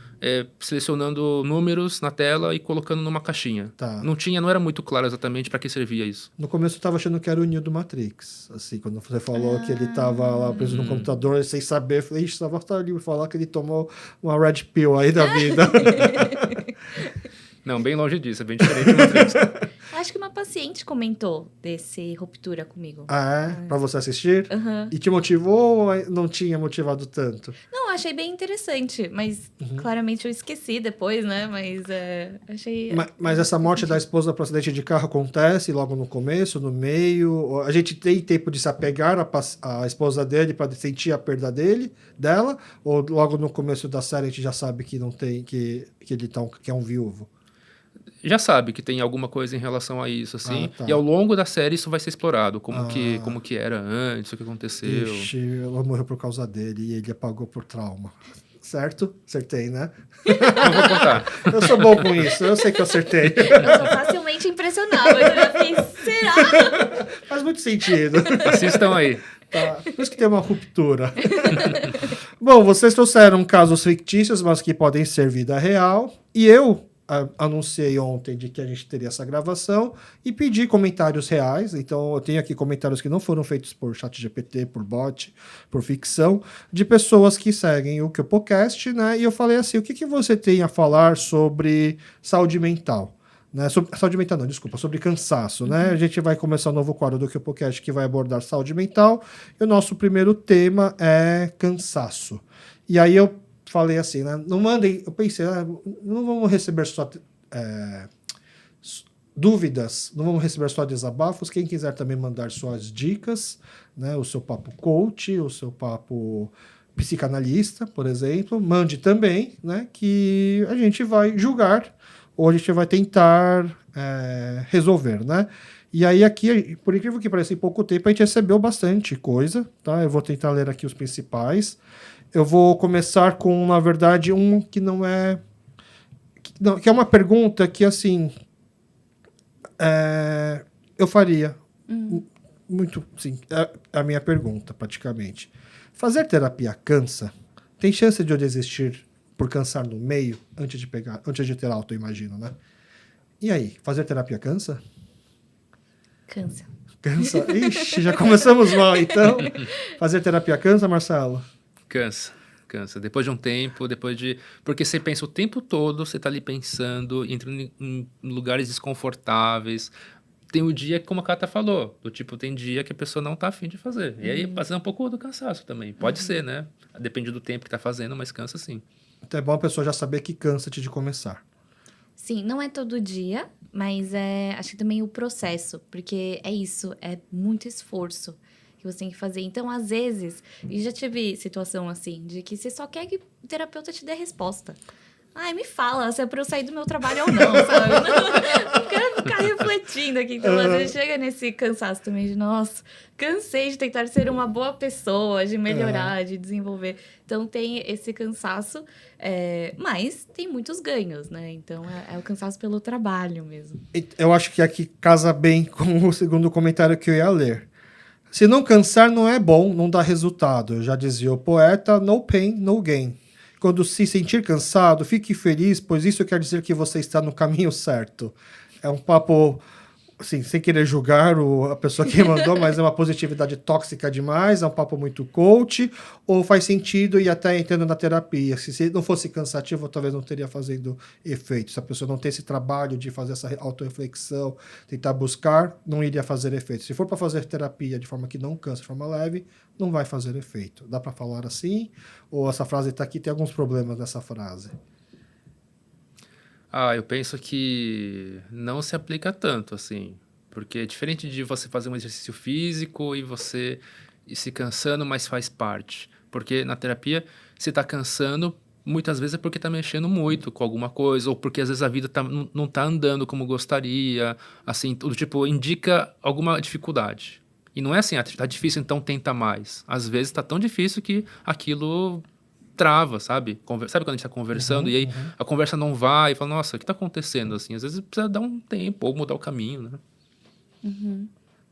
selecionando números na tela e colocando numa caixinha. Tá. Não era muito claro exatamente para que servia isso. No começo eu tava achando que era o Neo do Matrix. Assim, quando você falou que ele tava lá preso no computador sem saber, eu falei, ixi, só vou estar ali falar que ele tomou uma Red Pill aí da vida. Não, bem longe disso, é bem diferente de uma entrevista. Acho que uma paciente comentou desse ruptura comigo. Ah, é? Pra você assistir? Aham. E te motivou ou não tinha motivado tanto? Não, achei bem interessante, mas claramente eu esqueci depois, né? Mas achei. Mas essa morte da esposa por acidente de carro acontece logo no começo, no meio? A gente tem tempo de se apegar à esposa dele para sentir a perda dela? Ou logo no começo da série a gente já sabe que não tem, que ele que é um viúvo? Já sabe que tem alguma coisa em relação a isso, assim. Ah, tá. E ao longo da série isso vai ser explorado. Como que era antes, o que aconteceu. Ixi, ela morreu por causa dele e ele apagou por trauma. Certo? Acertei, né? Não vou contar. Eu sou bom com isso, eu sei que eu acertei. Eu sou facilmente impressionável. Eu já fiquei, será? Faz muito sentido. Assistam aí. Tá. Por isso que tem uma ruptura. Bom, vocês trouxeram casos fictícios, mas que podem ser vida real. E eu anunciei ontem de que a gente teria essa gravação e pedi comentários reais. Então, eu tenho aqui comentários que não foram feitos por ChatGPT, por bot, por ficção, de pessoas que seguem o QPOcast, né? E eu falei assim, o que você tem a falar sobre saúde mental? Né, saúde mental não, desculpa, sobre cansaço, né? A gente vai começar um novo quadro do QPOcast que vai abordar saúde mental e o nosso primeiro tema é cansaço. E aí eu falei assim, né? Não mandem, eu pensei, não vamos receber só dúvidas, não vamos receber só desabafos, quem quiser também mandar suas dicas, né? O seu papo coach, o seu papo psicanalista, por exemplo, mande também, né? Que a gente vai julgar ou a gente vai tentar resolver, né? E aí aqui, por incrível que pareça, em pouco tempo a gente recebeu bastante coisa, tá? Eu vou tentar ler aqui os principais. Eu vou começar com, na verdade, um que não é... que é uma pergunta que, assim, eu faria. Muito, sim, é a minha pergunta, praticamente. Fazer terapia cansa? Tem chance de eu desistir por cansar no meio, antes de ter alta, eu imagino, né? E aí, fazer terapia cansa? Cansa. Cansa? Ixi, já começamos mal, então. Fazer terapia cansa, Marcelo? Cansa. Depois de um tempo, porque você pensa o tempo todo, você tá ali pensando, entrando em lugares desconfortáveis. Tem o dia, como a Cata falou, do tipo, tem dia que a pessoa não tá afim de fazer. E aí passa um pouco do cansaço também. Pode ser, né? Depende do tempo que tá fazendo, mas cansa sim. Então é bom a pessoa já saber que cansa antes de começar. Sim, não é todo dia, mas acho que também o processo, porque é isso, é muito esforço que você tem que fazer. Então, às vezes, e já tive situação assim, de que você só quer que o terapeuta te dê resposta. Ai, me fala se é pra eu sair do meu trabalho ou não, sabe? Eu quero ficar refletindo aqui. Então, às vezes, chega nesse cansaço também de, nossa, cansei de tentar ser uma boa pessoa, de melhorar, de desenvolver. Então, tem esse cansaço, mas tem muitos ganhos, né? Então, é o cansaço pelo trabalho mesmo. Eu acho que aqui casa bem com o segundo comentário que eu ia ler. Se não cansar, não é bom, não dá resultado. Já dizia o poeta, no pain, no gain. Quando se sentir cansado, fique feliz, pois isso quer dizer que você está no caminho certo. É um papo, assim, sem querer julgar a pessoa que mandou, mas é uma positividade tóxica demais, é um papo muito coach, ou faz sentido e até entrando na terapia. Se não fosse cansativo, talvez não teria fazendo efeito. Se a pessoa não tem esse trabalho de fazer essa autorreflexão, tentar buscar, não iria fazer efeito. Se for para fazer terapia de forma que não cansa, de forma leve, não vai fazer efeito. Dá para falar assim? Ou essa frase está aqui, tem alguns problemas nessa frase? Eu penso que não se aplica tanto, assim. Porque é diferente de você fazer um exercício físico e você ir se cansando, mas faz parte. Porque na terapia, se está cansando, muitas vezes é porque está mexendo muito com alguma coisa, ou porque às vezes a vida não está andando como gostaria, assim, tudo tipo, indica alguma dificuldade. E não é assim, tá difícil, então tenta mais. Às vezes tá tão difícil que aquilo trava, sabe? Sabe quando a gente tá conversando e aí a conversa não vai, e fala, nossa, o que tá acontecendo, assim? Às vezes precisa dar um tempo ou mudar o caminho, né?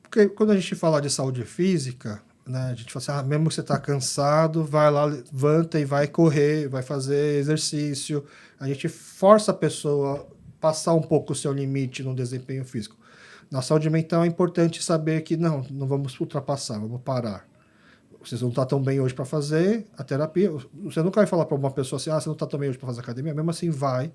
Porque quando a gente fala de saúde física, né, a gente fala assim, mesmo que você tá cansado, vai lá, levanta e vai correr, vai fazer exercício. A gente força a pessoa a passar um pouco o seu limite no desempenho físico. Na saúde mental é importante saber que não vamos ultrapassar, vamos parar. Você não está tão bem hoje para fazer a terapia. Você nunca vai falar para uma pessoa assim, você não está tão bem hoje para fazer academia. Mesmo assim, vai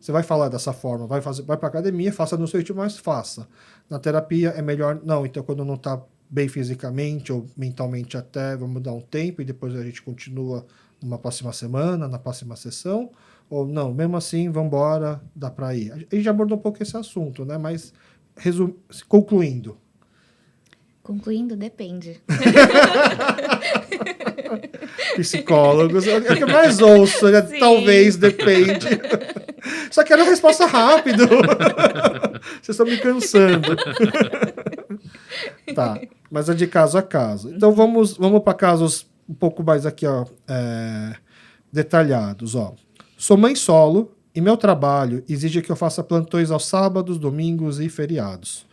Você vai falar dessa forma, vai para academia, faça no seu ritmo, mas faça. Na terapia é melhor, não, então quando não está bem fisicamente ou mentalmente até, vamos dar um tempo e depois a gente continua numa próxima semana, na próxima sessão, ou não, mesmo assim, vamos embora, dá para ir. A gente já abordou um pouco esse assunto, né? Mas concluindo. Concluindo, depende. Psicólogos, é o que eu mais ouço, né? Talvez, depende. Só quero a resposta rápido. Vocês estão me cansando. Tá, mas é de caso a caso. Então vamos para casos um pouco mais aqui, ó, detalhados. Ó. Sou mãe solo e meu trabalho exige que eu faça plantões aos sábados, domingos e feriados.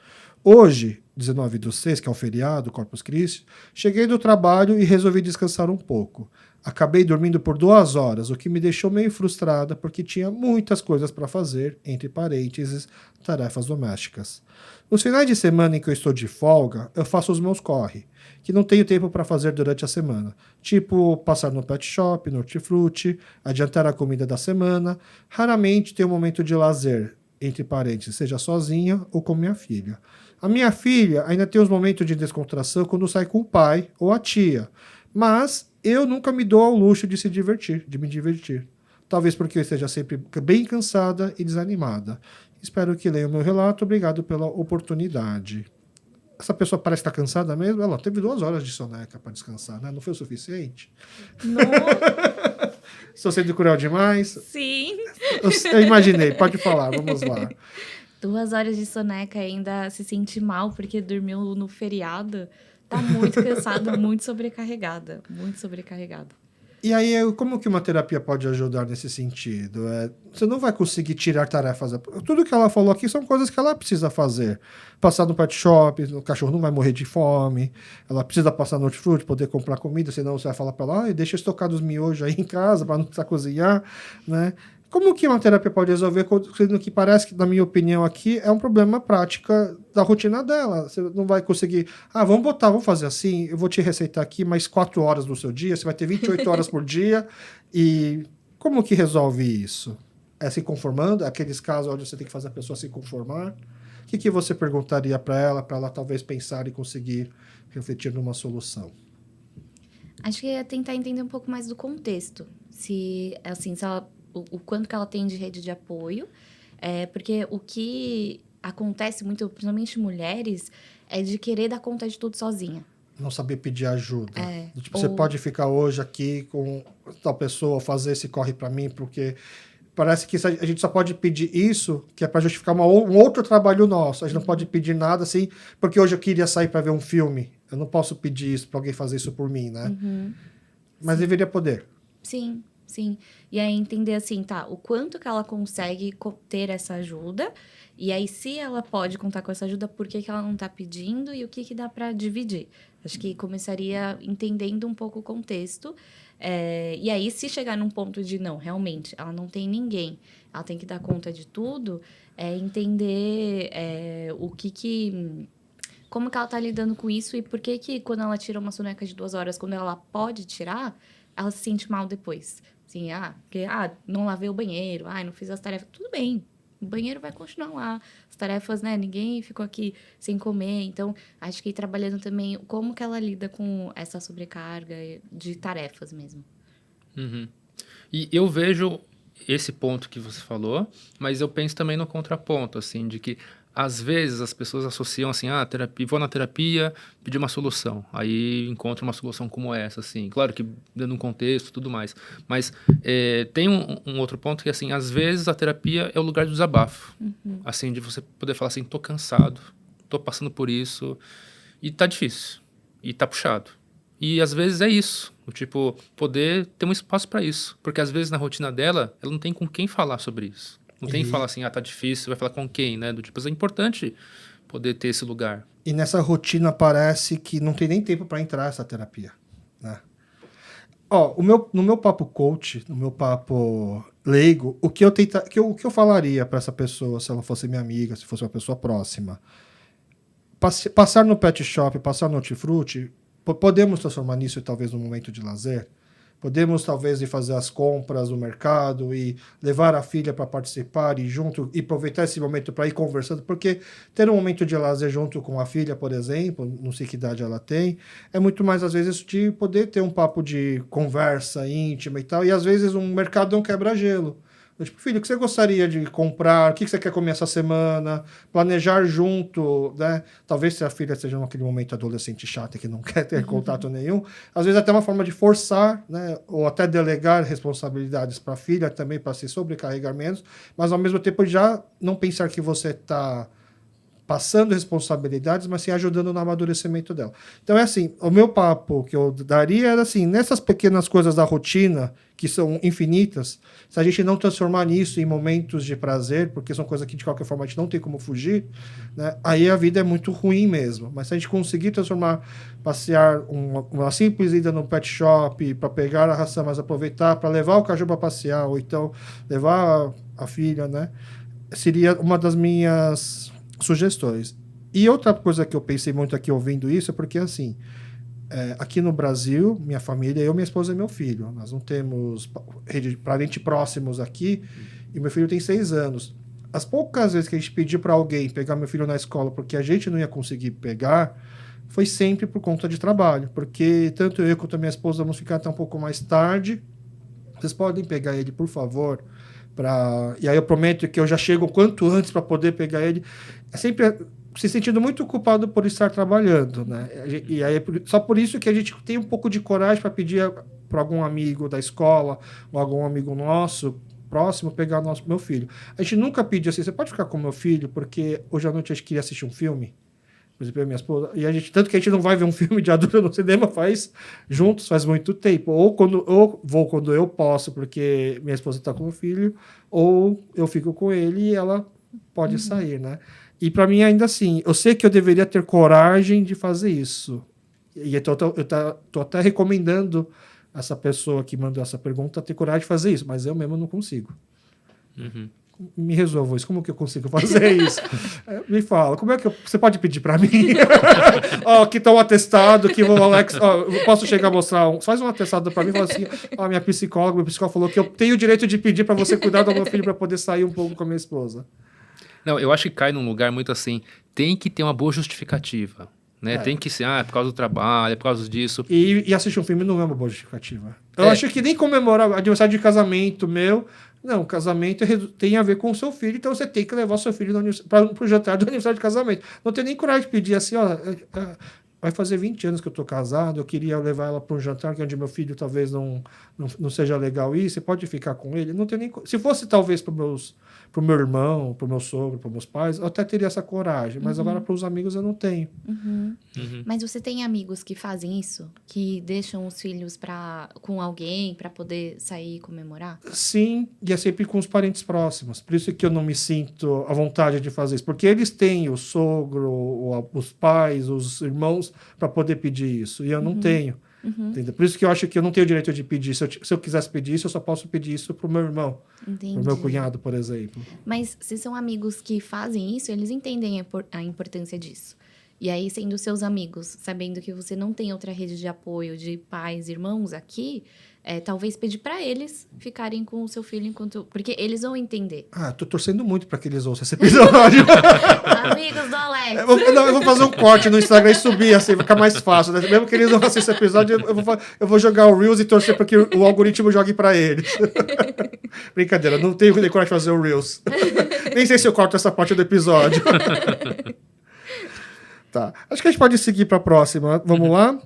Hoje, 19/6, que é um feriado, Corpus Christi, cheguei do trabalho e resolvi descansar um pouco. Acabei dormindo por 2 horas, o que me deixou meio frustrada porque tinha muitas coisas para fazer, entre parênteses, tarefas domésticas. Nos finais de semana em que eu estou de folga, eu faço os meus corre, que não tenho tempo para fazer durante a semana. Tipo, passar no pet shop, no hortifruti, adiantar a comida da semana. Raramente tenho um momento de lazer, entre parênteses, seja sozinha ou com minha filha. A minha filha ainda tem os momentos de descontração quando sai com o pai ou a tia, mas eu nunca me dou ao luxo de me divertir. Talvez porque eu esteja sempre bem cansada e desanimada. Espero que leiam o meu relato. Obrigado pela oportunidade. Essa pessoa parece estar cansada mesmo? Ela teve 2 horas de soneca para descansar, né? Não foi o suficiente? Não. Estou sendo cruel demais? Sim. Eu imaginei. Pode falar, vamos lá. 2 horas de soneca ainda se sente mal porque dormiu no feriado. Tá muito cansada, muito sobrecarregada. Muito sobrecarregada. E aí, como que uma terapia pode ajudar nesse sentido? Você não vai conseguir tirar tarefas. Tudo que ela falou aqui são coisas que ela precisa fazer. Passar no pet shop, o cachorro não vai morrer de fome. Ela precisa passar no hortifruti, poder comprar comida, senão você vai falar para ela, deixa estocar os miojos aí em casa para não precisar cozinhar, né? Como que uma terapia pode resolver, sendo que parece que, na minha opinião aqui, é um problema prática da rotina dela. Você não vai conseguir, vamos fazer assim, eu vou te receitar aqui mais 4 horas do seu dia, você vai ter 28 horas por dia. E como que resolve isso? É se conformando? Aqueles casos onde você tem que fazer a pessoa se conformar? O que você perguntaria para ela talvez pensar e conseguir refletir numa solução? Acho que é tentar entender um pouco mais do contexto. Se ela... O quanto que ela tem de rede de apoio, porque o que acontece muito, principalmente mulheres, é de querer dar conta de tudo sozinha. Não saber pedir ajuda. Você pode ficar hoje aqui com tal pessoa, fazer esse corre para mim, porque parece que a gente só pode pedir isso, que é para justificar um outro trabalho nosso. A gente não pode pedir nada assim, porque hoje eu queria sair para ver um filme. Eu não posso pedir isso para alguém fazer isso por mim, né? Uhum. Mas deveria poder. Sim. Sim, e aí entender assim, o quanto que ela consegue ter essa ajuda, e aí se ela pode contar com essa ajuda, por que ela não tá pedindo e o que dá para dividir. Acho que começaria entendendo um pouco o contexto, e aí se chegar num ponto de não, realmente, ela não tem ninguém, ela tem que dar conta de tudo, entender como que ela tá lidando com isso e por que quando ela tira uma soneca de 2 horas, quando ela pode tirar, ela se sente mal depois. Assim, porque não lavei o banheiro, não fiz as tarefas. Tudo bem, o banheiro vai continuar lá. As tarefas, né? Ninguém ficou aqui sem comer. Então, acho que ir trabalhando também como que ela lida com essa sobrecarga de tarefas mesmo. Uhum. E eu vejo esse ponto que você falou, mas eu penso também no contraponto, assim, de que às vezes as pessoas associam assim, terapia, vou na terapia pedir uma solução, aí encontro uma solução como essa, assim, claro que dando um contexto e tudo mais, mas tem um outro ponto que, assim, às vezes a terapia é o lugar do desabafo, assim, de você poder falar assim, tô cansado, tô passando por isso, e tá difícil, e tá puxado. E às vezes é isso, poder ter um espaço para isso, porque às vezes na rotina dela, ela não tem com quem falar sobre isso. Não tem que falar assim, tá difícil, vai falar com quem, né? É importante poder ter esse lugar. E nessa rotina parece que não tem nem tempo para entrar essa terapia, né? No meu papo coach, no meu papo leigo, o que eu falaria para essa pessoa, se ela fosse minha amiga, se fosse uma pessoa próxima, passar no pet shop, passar no hortifruti, podemos transformar nisso talvez num momento de lazer? Podemos, talvez, ir fazer as compras no mercado e levar a filha para participar e junto e aproveitar esse momento para ir conversando, porque ter um momento de lazer junto com a filha, por exemplo, não sei que idade ela tem, é muito mais, às vezes, de poder ter um papo de conversa íntima e tal, e às vezes um mercado é um quebra-gelo. Tipo, filho, o que você gostaria de comprar? O que você quer comer essa semana? Planejar junto, né? Talvez se a filha seja naquele momento adolescente chata que não quer ter contato nenhum. Às vezes até uma forma de forçar, né? Ou até delegar responsabilidades para a filha também, para se sobrecarregar menos. Mas ao mesmo tempo já não pensar que você está passando responsabilidades, mas sim ajudando no amadurecimento dela. Então é assim, o meu papo que eu daria era assim, nessas pequenas coisas da rotina, que são infinitas, se a gente não transformar nisso em momentos de prazer, porque são coisas que de qualquer forma a gente não tem como fugir, né, aí a vida é muito ruim mesmo. Mas se a gente conseguir transformar, passear uma simples ida no pet shop para pegar a ração, mas aproveitar para levar o cachorro para passear, ou então levar a filha, né, seria uma das minhas sugestões. E outra coisa que eu pensei muito aqui ouvindo isso é porque, assim, aqui no Brasil, minha família, eu, minha esposa e meu filho. Nós não temos parentes próximos aqui e meu filho tem 6 anos. As poucas vezes que a gente pediu para alguém pegar meu filho na escola porque a gente não ia conseguir pegar, foi sempre por conta de trabalho. Porque tanto eu quanto a minha esposa vamos ficar até um pouco mais tarde. Vocês podem pegar ele, por favor? E aí eu prometo que eu já chego o quanto antes para poder pegar ele. É sempre se sentindo muito culpado por estar trabalhando, né? E aí só por isso que a gente tem um pouco de coragem para pedir para algum amigo da escola ou algum amigo nosso próximo pegar meu filho. A gente nunca pediu assim, você pode ficar com meu filho porque hoje à noite a gente queria assistir um filme? Por exemplo, eu e minha esposa, e tanto que a gente não vai ver um filme de adulto no cinema faz muito tempo. Ou vou quando eu posso, porque minha esposa está com o filho, ou eu fico com ele e ela pode sair, né? E para mim, ainda assim, eu sei que eu deveria ter coragem de fazer isso. E eu tô até recomendando essa pessoa que mandou essa pergunta ter coragem de fazer isso, mas eu mesmo não consigo. Uhum. Me resolva isso. Como que eu consigo fazer isso? Me fala. Como é que você pode pedir para mim? Aqui está um atestado que o Alex... eu posso chegar a mostrar... Faz um atestado para mim e fala assim, meu psicólogo falou que eu tenho o direito de pedir para você cuidar do meu filho para poder sair um pouco com a minha esposa. Não, eu acho que cai num lugar muito assim, tem que ter uma boa justificativa, né? Tem que ser, é por causa do trabalho, é por causa disso. E assistir um filme não é uma boa justificativa. Eu acho que nem comemorar aniversário de casamento meu... Não, casamento tem a ver com o seu filho, então você tem que levar o seu filho para o jantar do aniversário de casamento. Não tem nem coragem de pedir assim, vai fazer 20 anos que eu estou casado, eu queria levar ela para um jantar onde meu filho talvez não seja legal ir, você pode ficar com ele? Não tem nem... Se fosse talvez para o meu irmão, para o meu sogro, para os meus pais, eu até teria essa coragem, mas agora para os amigos eu não tenho. Mas você tem amigos que fazem isso? Que deixam os filhos com alguém para poder sair e comemorar? Sim, e é sempre com os parentes próximos. Por isso que eu não me sinto à vontade de fazer isso. Porque eles têm o sogro, os pais, os irmãos para poder pedir isso. E eu não tenho. Entendeu? Por isso que eu acho que eu não tenho o direito de pedir. Se eu quisesse pedir isso, eu só posso pedir isso para o meu irmão. Para o meu cunhado, por exemplo. Mas se são amigos que fazem isso, eles entendem a importância disso. E aí, sendo seus amigos, sabendo que você não tem outra rede de apoio de pais, irmãos aqui, talvez pedir para eles ficarem com o seu filho enquanto... Porque eles vão entender. Tô torcendo muito para que eles ouçam esse episódio. Amigos do Alex. Eu vou fazer um corte no Instagram e subir, assim, vai ficar mais fácil. Né? Mesmo que eles não assistam esse episódio, eu vou jogar o Reels e torcer para que o algoritmo jogue para eles. Brincadeira, não tenho coragem de fazer o Reels. Nem sei se eu corto essa parte do episódio. Tá. Acho que a gente pode seguir para a próxima. Vamos lá?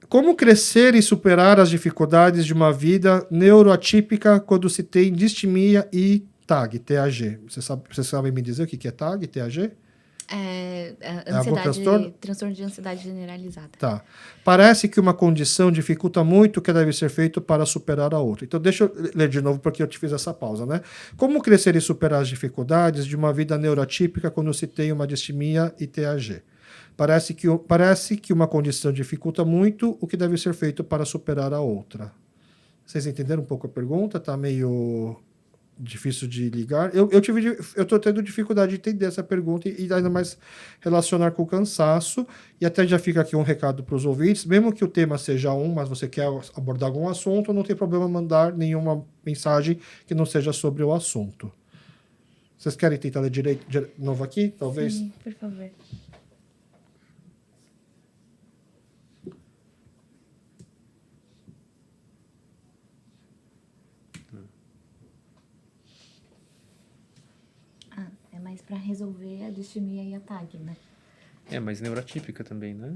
Como crescer e superar as dificuldades de uma vida neuroatípica quando se tem distimia e TAG, TAG? Vocês sabem me dizer o que é TAG, TAG? Transtorno de ansiedade generalizada. Tá. Parece que uma condição dificulta muito o que deve ser feito para superar a outra. Então, deixa eu ler de novo porque eu te fiz essa pausa, né? Como crescer e superar as dificuldades de uma vida neuroatípica quando se tem uma distimia e TAG? Parece que uma condição dificulta muito o que deve ser feito para superar a outra. Vocês entenderam um pouco a pergunta? Tá meio difícil de ligar. Eu tô tendo dificuldade de entender essa pergunta e ainda mais relacionar com o cansaço. E até já fica aqui um recado para os ouvintes, mesmo que o tema seja mas você quer abordar algum assunto, não tem problema mandar nenhuma mensagem que não seja sobre o assunto. Vocês querem tentar ler direito de novo aqui, talvez? Sim, por favor. É mais para resolver a distimia e a TAG, né? Mas neurotípica também, né?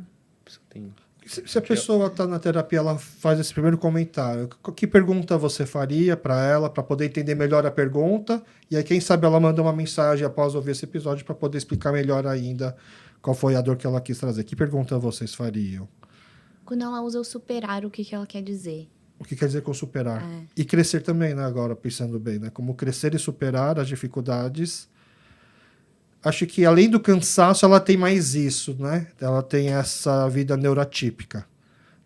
Tem... Se a pessoa está na terapia, ela faz esse primeiro comentário. Que pergunta você faria para ela, para poder entender melhor a pergunta? E aí, quem sabe, ela manda uma mensagem após ouvir esse episódio para poder explicar melhor ainda qual foi a dor que ela quis trazer. Que pergunta vocês fariam? Quando ela usa o superar, o que ela quer dizer? O que quer dizer com superar? E crescer também, né? Agora, pensando bem, né? Como crescer e superar as dificuldades. Acho que além do cansaço, ela tem mais isso, né? Ela tem essa vida neurotípica.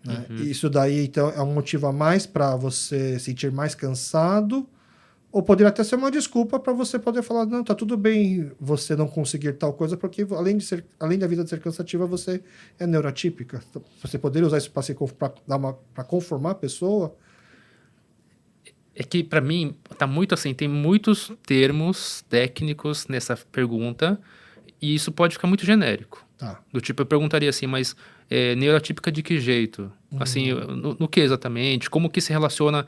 Né? E isso daí, então, é um motivo a mais para você sentir mais cansado, ou poderia até ser uma desculpa para você poder falar, não, tá tudo bem você não conseguir tal coisa, porque além da vida de ser cansativa, você é neurotípica. Você poderia usar isso para conformar a pessoa. É que, para mim, tá muito assim, tem muitos termos técnicos nessa pergunta, e isso pode ficar muito genérico. Tá. Do tipo, eu perguntaria assim, mas neurotípica de que jeito? Assim, no que exatamente? Como que se relaciona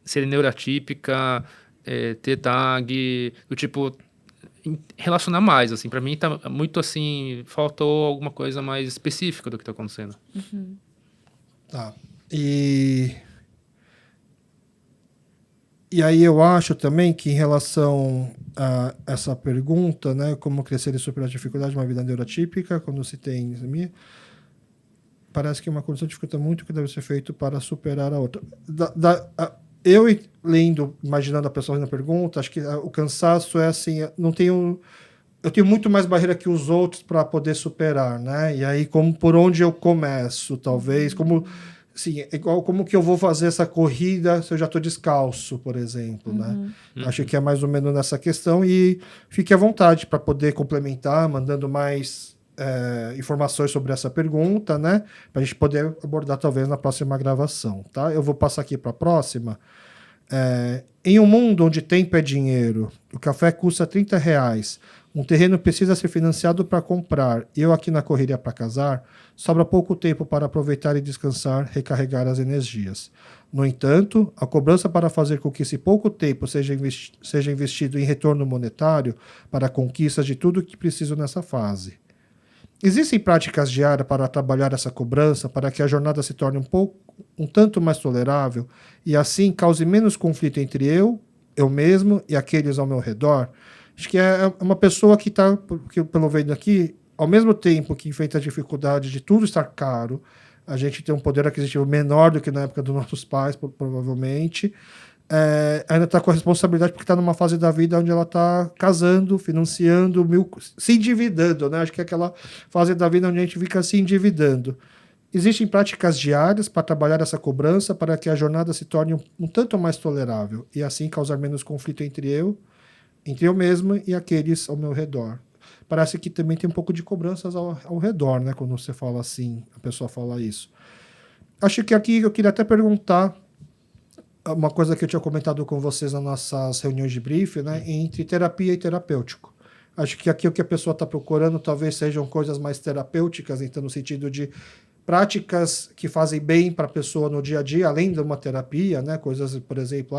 ser neurotípica, ter TAG, do tipo, relacionar mais, assim. Para mim tá muito assim, faltou alguma coisa mais específica do que tá acontecendo. Tá. E aí eu acho também que em relação a essa pergunta, né, como crescer e superar a dificuldade de uma vida neurotípica, quando se tem parece que uma condição dificulta muito o que deve ser feito para superar a outra. Eu lendo, imaginando a pessoa na pergunta, acho que o cansaço é assim, eu tenho muito mais barreira que os outros para poder superar, né? E aí por onde eu começo, talvez, sim, é igual como que eu vou fazer essa corrida se eu já estou descalço, por exemplo, né? Acho que é mais ou menos nessa questão e fique à vontade para poder complementar, mandando mais informações sobre essa pergunta, né? Para a gente poder abordar talvez na próxima gravação, tá? Eu vou passar aqui para a próxima. Em um mundo onde tempo é dinheiro, o café custa R$30, um terreno precisa ser financiado para comprar, e eu aqui na correria para casar, sobra pouco tempo para aproveitar e descansar, recarregar as energias. No entanto, a cobrança para fazer com que esse pouco tempo seja investido em retorno monetário para a conquista de tudo que preciso nessa fase. Existem práticas diárias para trabalhar essa cobrança, para que a jornada se torne um tanto mais tolerável e assim cause menos conflito entre eu mesmo e aqueles ao meu redor? Acho que é uma pessoa que está, pelo vendo aqui, ao mesmo tempo que enfrenta a dificuldade de tudo estar caro, a gente tem um poder aquisitivo menor do que na época dos nossos pais, provavelmente, ainda está com a responsabilidade porque está numa fase da vida onde ela está casando, financiando, se endividando, né? Acho que é aquela fase da vida onde a gente fica se endividando. Existem práticas diárias para trabalhar essa cobrança para que a jornada se torne um tanto mais tolerável e assim causar menos conflito entre eu mesmo e aqueles ao meu redor. Parece que também tem um pouco de cobranças ao redor, né? Quando você fala assim, a pessoa fala isso. Acho que aqui eu queria até perguntar uma coisa que eu tinha comentado com vocês nas nossas reuniões de briefing, né? Entre terapia e terapêutico. Acho que aqui o que a pessoa está procurando talvez sejam coisas mais terapêuticas, então no sentido de práticas que fazem bem para a pessoa no dia a dia, além de uma terapia, né? Coisas, por exemplo,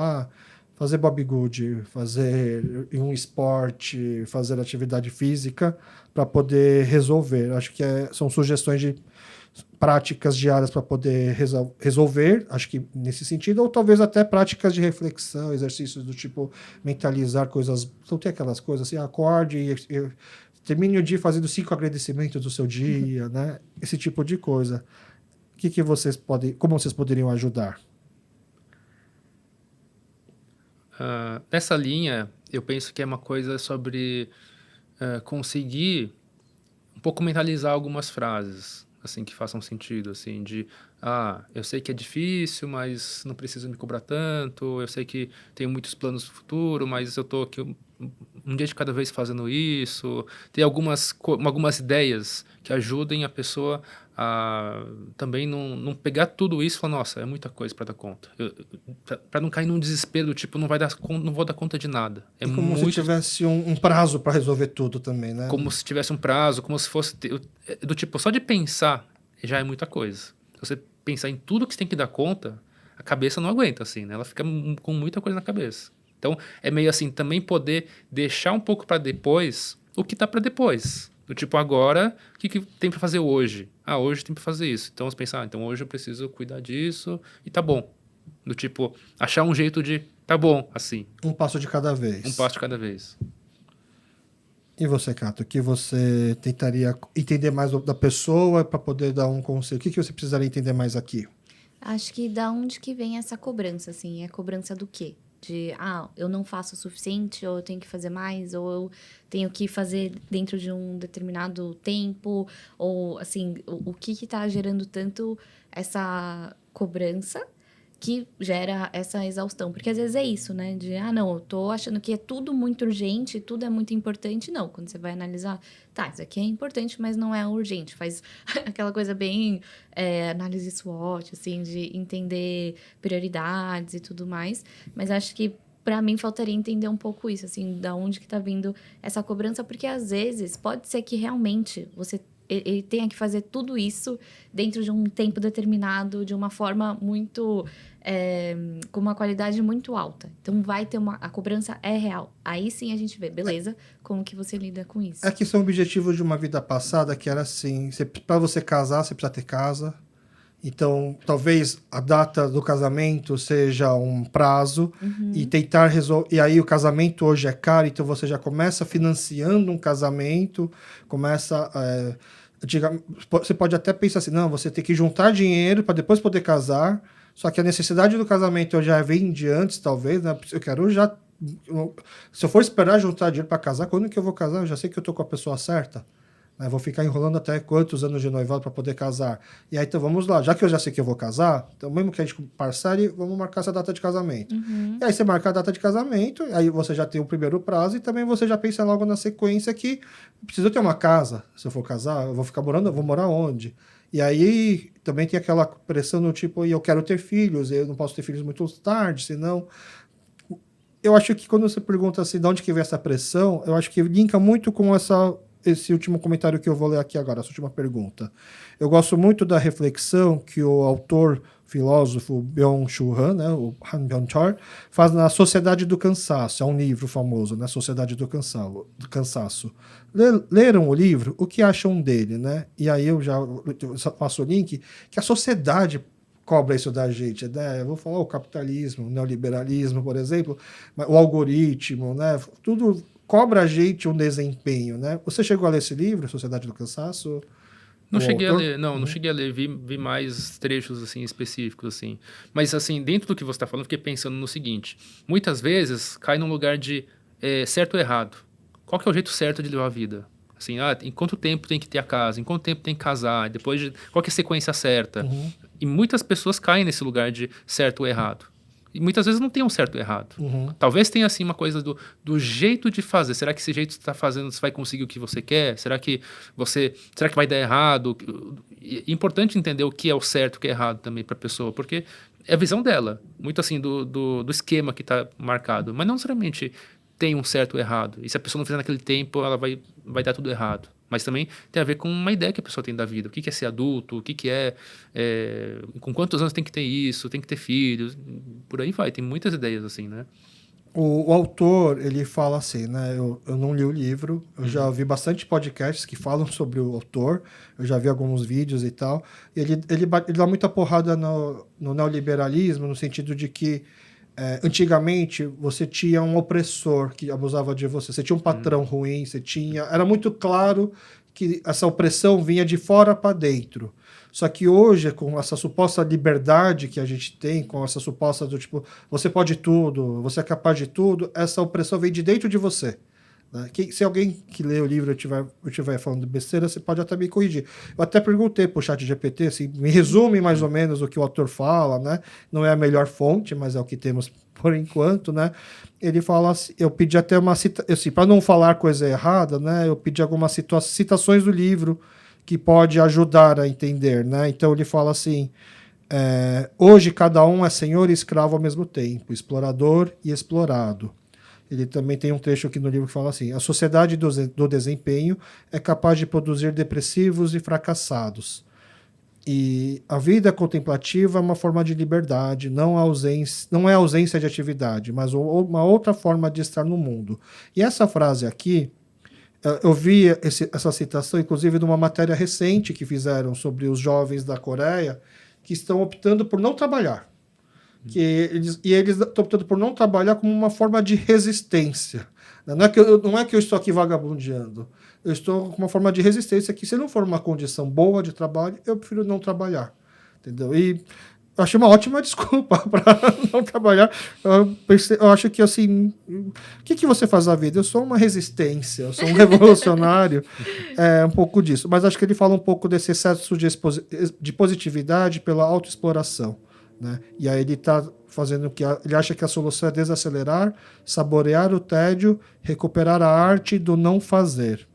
fazer bodybuilding, fazer um esporte, fazer atividade física para poder resolver. Acho que são sugestões de práticas diárias para poder resolver, acho que nesse sentido, ou talvez até práticas de reflexão, exercícios do tipo mentalizar coisas, não tem aquelas coisas assim, acorde e termine o dia fazendo 5 agradecimentos do seu dia, né? Esse tipo de coisa. Como vocês poderiam ajudar? Nessa linha, eu penso que é uma coisa sobre conseguir um pouco mentalizar algumas frases. assim, que façam sentido, assim, eu sei que é difícil, mas não preciso me cobrar tanto, eu sei que tenho muitos planos no futuro, mas eu tô aqui um dia de cada vez fazendo isso. Tem algumas ideias que ajudem a pessoa a também não pegar tudo isso e falar, nossa, é muita coisa para dar conta. Para não cair num desespero do tipo, não vou dar conta de nada. É E como se muito tivesse um prazo para resolver tudo também, né? como se tivesse um prazo, como se fosse do tipo, só de pensar já é muita coisa. Se você pensar em tudo que você tem que dar conta, a cabeça não aguenta, assim, né? Ela fica com muita coisa na cabeça. Então, é meio assim, também poder deixar um pouco para depois o que tá para depois. Do tipo, agora, o que tem para fazer hoje? Hoje tem para fazer isso. Então, você pensa, então hoje eu preciso cuidar disso e tá bom. Do tipo, achar um jeito de, tá bom, assim. Um passo de cada vez. Um passo de cada vez. E você, Cato, o que você tentaria entender mais da pessoa para poder dar um conselho? O que você precisaria entender mais aqui? Acho que da onde que vem essa cobrança, assim? É cobrança do quê? De, eu não faço o suficiente, ou eu tenho que fazer mais, ou eu tenho que fazer dentro de um determinado tempo, ou, assim, o que tá gerando tanto essa cobrança que gera essa exaustão. Porque às vezes é isso, né? De, não, eu tô achando que é tudo muito urgente, tudo é muito importante. Não, quando você vai analisar, tá, isso aqui é importante, mas não é urgente. Faz aquela coisa bem análise SWOT, assim, de entender prioridades e tudo mais. Mas acho que para mim faltaria entender um pouco isso, assim, da onde que tá vindo essa cobrança, porque às vezes pode ser que realmente ele tenha que fazer tudo isso dentro de um tempo determinado, de uma forma muito... com uma qualidade muito alta. Então, vai ter a cobrança é real. Aí sim a gente vê, beleza, como que você lida com isso. É que são objetivos de uma vida passada que era assim, para você casar, você precisa ter casa. Então, talvez a data do casamento seja um prazo e tentar resolver. E aí o casamento hoje é caro, então você já começa financiando um casamento, começa... você pode até pensar assim, não, você tem que juntar dinheiro para depois poder casar, só que a necessidade do casamento já vem de antes, talvez, né? Eu quero já... Se eu for esperar juntar dinheiro para casar, quando que eu vou casar? Eu já sei que eu tô com a pessoa certa. Vou ficar enrolando até quantos anos de noivado para poder casar. E aí, então, vamos lá. Já que eu já sei que eu vou casar, então, mesmo que a gente parcele, vamos marcar essa data de casamento. E aí, você marca a data de casamento, aí você já tem o primeiro prazo e também você já pensa logo na sequência que preciso ter uma casa. Se eu for casar, eu vou ficar morando, eu vou morar onde? E aí, também tem aquela pressão do tipo, eu quero ter filhos, eu não posso ter filhos muito tarde, senão... Eu acho que quando você pergunta assim, de onde que vem essa pressão, eu acho que linka muito com esse último comentário que eu vou ler aqui agora, essa última pergunta. Eu gosto muito da reflexão que o autor, filósofo Byung-Chul Han, né, o Han Byung-Chul, faz na Sociedade do Cansaço. É um livro famoso, né, Sociedade do Cansaço. Leram o livro? O que acham dele? Né? E aí eu já passo o link, que a sociedade cobra isso da gente, né? Eu vou falar o capitalismo, o neoliberalismo, por exemplo, o algoritmo, né? Tudo cobra a gente um desempenho, né? Você chegou a ler esse livro, Sociedade do Cansaço? Não cheguei a ler, não cheguei a ler, vi mais trechos, assim, específicos, assim. Mas, assim, dentro do que você está falando, fiquei pensando no seguinte, muitas vezes cai num lugar de certo ou errado. Qual que é o jeito certo de levar a vida? Assim, em quanto tempo tem que ter a casa, em quanto tempo tem que casar, qual que é a sequência certa? E muitas pessoas caem nesse lugar de certo ou errado. E muitas vezes não tem um certo ou errado. Talvez tenha, assim, uma coisa do jeito de fazer. Será que esse jeito que você está fazendo, você vai conseguir o que você quer? Será que vai dar errado? É importante entender o que é o certo e o que é errado também para a pessoa, porque é a visão dela. Muito, assim, do esquema que está marcado. Mas não necessariamente tem um certo ou errado. E se a pessoa não fizer naquele tempo, ela vai dar tudo errado. Mas também tem a ver com uma ideia que a pessoa tem da vida. O que é ser adulto, o que é... com quantos anos tem que ter isso, tem que ter filhos, por aí vai. Tem muitas ideias assim, né? O autor, ele fala assim, né? Eu não li o livro, eu já vi bastante podcasts que falam sobre o autor, eu já vi alguns vídeos e tal, e ele dá muita porrada no neoliberalismo, no sentido de que antigamente você tinha um opressor que abusava de você, você tinha um patrão ruim, era muito claro que essa opressão vinha de fora para dentro. Só que hoje, com essa suposta liberdade que a gente tem, com essa suposta do tipo, você pode tudo, você é capaz de tudo, essa opressão vem de dentro de você. Né? Se alguém que lê o livro eu estiver falando besteira, você pode até me corrigir. Eu até perguntei para o ChatGPT, assim, me resume mais ou menos o que o autor fala, né? Não é a melhor fonte, mas é o que temos por enquanto, né? Ele fala assim, eu pedi até uma citação, assim, para não falar coisa errada, né? Eu pedi algumas citações do livro que pode ajudar a entender, né? Então ele fala assim: hoje cada um é senhor e escravo ao mesmo tempo, explorador e explorado. Ele também tem um trecho aqui no livro que fala assim: a sociedade do desempenho é capaz de produzir depressivos e fracassados. E a vida contemplativa é uma forma de liberdade, não é ausência de atividade, mas uma outra forma de estar no mundo. E essa frase aqui, eu vi essa citação, inclusive, de uma matéria recente que fizeram sobre os jovens da Coreia que estão optando por não trabalhar. Eles estão optando por não trabalhar como uma forma de resistência. Não é que eu estou aqui vagabundeando. Eu estou com uma forma de resistência que, se não for uma condição boa de trabalho, eu prefiro não trabalhar. Entendeu? E eu achei uma ótima desculpa para não trabalhar. Eu acho que, assim, o que você faz na vida? Eu sou uma resistência, eu sou um revolucionário. Um pouco disso. Mas acho que ele fala um pouco desse excesso de positividade pela autoexploração. Né? E aí ele está fazendo ele acha que a solução é desacelerar, saborear o tédio, recuperar a arte do não fazer.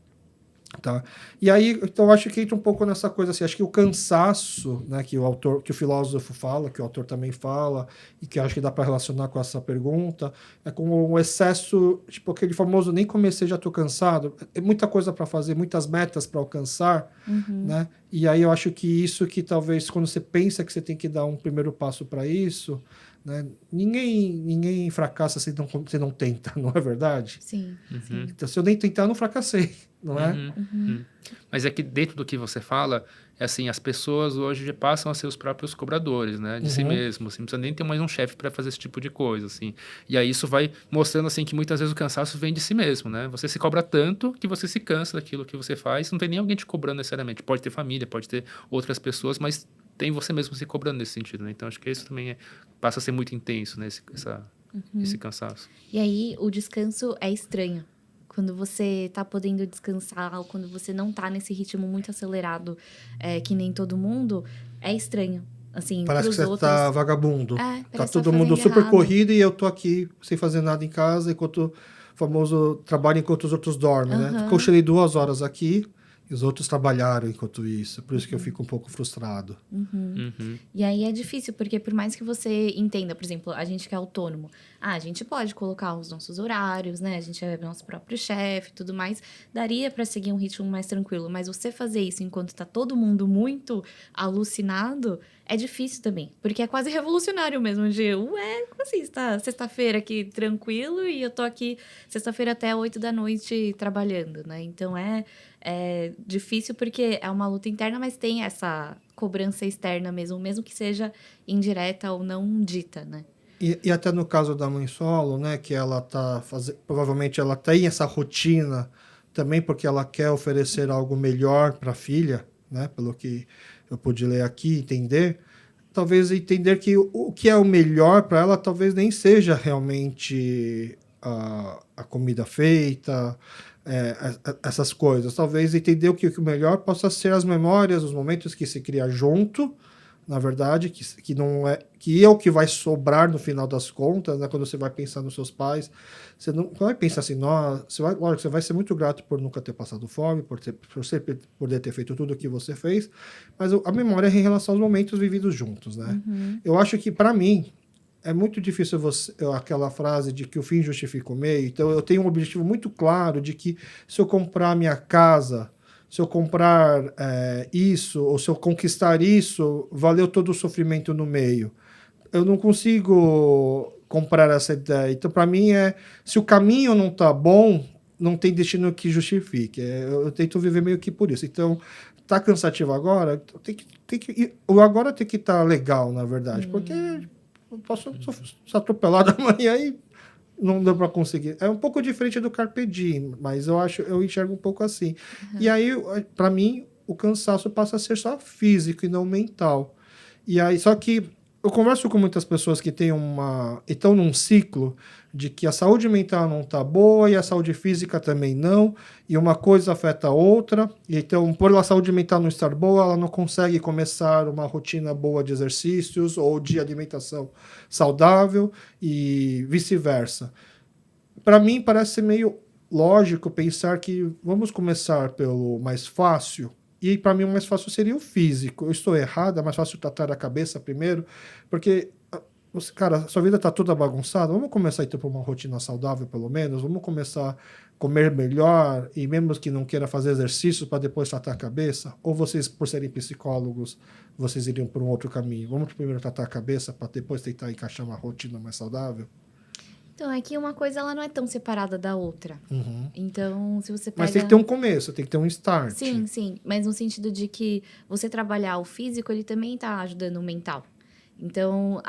Tá? E aí, então, eu acho que entra um pouco nessa coisa assim, acho que o cansaço, né, que o filósofo fala, que o autor também fala, e que acho que dá para relacionar com essa pergunta, é como um excesso, tipo aquele famoso nem comecei, já estou cansado, é muita coisa para fazer, muitas metas para alcançar, né? E aí eu acho que isso que talvez quando você pensa que você tem que dar um primeiro passo para isso, né? Ninguém fracassa se você não tenta, não é verdade? Sim, sim. Então, se eu nem tentar, eu não fracassei, não é? Mas é que dentro do que você fala, é assim, as pessoas hoje já passam a ser os próprios cobradores, né? De si mesmos, assim, não precisa nem ter mais um chefe para fazer esse tipo de coisa, assim. E aí isso vai mostrando, assim, que muitas vezes o cansaço vem de si mesmo, né? Você se cobra tanto que você se cansa daquilo que você faz, não tem nem alguém te cobrando necessariamente. Pode ter família, pode ter outras pessoas, mas tem você mesmo se cobrando nesse sentido, né? Então, acho que isso também passa a ser muito intenso, né? Esse cansaço. E aí, o descanso é estranho. Quando você tá podendo descansar, ou quando você não tá nesse ritmo muito acelerado, que nem todo mundo, é estranho. Assim, parece que você outros... tá vagabundo. Tá parece todo tá mundo super errado. corrido e eu tô aqui sem fazer nada em casa, enquanto o famoso trabalho enquanto os outros dormem, né? Cochilei 2 horas aqui e os outros trabalharam enquanto isso. Por isso que eu fico um pouco frustrado. E aí é difícil, porque por mais que você entenda, por exemplo, a gente que é autônomo, a gente pode colocar os nossos horários, né? A gente é nosso próprio chefe e tudo mais. Daria para seguir um ritmo mais tranquilo, mas você fazer isso enquanto tá todo mundo muito alucinado, é difícil também. Porque é quase revolucionário mesmo, de, como assim? Está sexta-feira aqui tranquilo e eu tô aqui sexta-feira até 8 da noite trabalhando, né? Então é difícil porque é uma luta interna, mas tem essa cobrança externa mesmo que seja indireta ou não dita, né? E até no caso da mãe solo, né, que ela provavelmente ela tem essa rotina também porque ela quer oferecer algo melhor para a filha, né, pelo que eu pude ler aqui, entender, talvez entender que o que é o melhor para ela talvez nem seja realmente a comida feita, essas coisas. Talvez entender que o melhor possa ser as memórias, os momentos que se cria junto, na verdade, que não que é o que vai sobrar no final das contas, né? Quando você vai pensar nos seus pais, você não vai pensar assim, nossa, você vai ser muito grato por nunca ter passado fome, por poder ter feito tudo o que você fez, mas a memória é em relação aos momentos vividos juntos, né? Eu acho que, para mim, é muito difícil aquela frase de que o fim justifica o meio. Então, eu tenho um objetivo muito claro de que se eu comprar minha casa, se eu comprar isso, ou se eu conquistar isso, valeu todo o sofrimento no meio. Eu não consigo comprar essa ideia. Então, para mim, se o caminho não está bom, não tem destino que justifique. Eu tento viver meio que por isso. Então, tá cansativo agora? O agora tem que estar legal, na verdade. Porque eu posso ser atropelado amanhã e não deu para conseguir. É um pouco diferente do Carpe Diem, mas eu enxergo um pouco assim. E aí, para mim, o cansaço passa a ser só físico e não mental. E aí, só que eu converso com muitas pessoas que têm estão num ciclo de que a saúde mental não está boa e a saúde física também não, e uma coisa afeta a outra, e então, por a saúde mental não estar boa, ela não consegue começar uma rotina boa de exercícios ou de alimentação saudável e vice-versa. Para mim, parece ser meio lógico pensar que vamos começar pelo mais fácil. E para mim o mais fácil seria o físico. Eu estou errado, é mais fácil tratar a cabeça primeiro, porque, cara, sua vida está toda bagunçada. Vamos começar então por uma rotina saudável, pelo menos. Vamos começar a comer melhor e mesmo que não queira fazer exercício para depois tratar a cabeça. Ou vocês, por serem psicólogos, vocês iriam por um outro caminho. Vamos primeiro tratar a cabeça para depois tentar encaixar uma rotina mais saudável. Então, é que uma coisa ela não é tão separada da outra. Uhum. Então, se você pega... Mas tem que ter um começo, tem que ter um start. Sim, sim. Mas no sentido de que você trabalhar o físico, ele também está ajudando o mental. Então,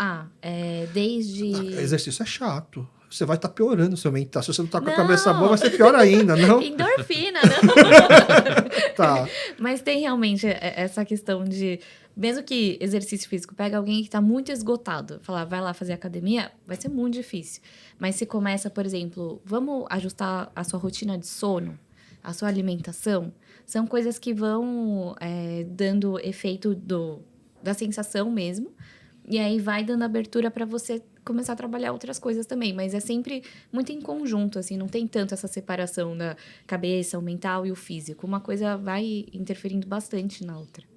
desde... Exercício é chato. Você vai estar piorando o seu mental. Se você não está com a cabeça boa, vai ser pior ainda, não? Endorfina, não? Tá. Mas tem realmente essa questão de... Mesmo que exercício físico, pega alguém que está muito esgotado, falar, vai lá fazer academia, vai ser muito difícil. Mas se começa, por exemplo, vamos ajustar a sua rotina de sono, a sua alimentação, são coisas que vão dando efeito da sensação mesmo, e aí vai dando abertura para você começar a trabalhar outras coisas também, mas é sempre muito em conjunto, assim, não tem tanto essa separação da cabeça, o mental e o físico. Uma coisa vai interferindo bastante na outra.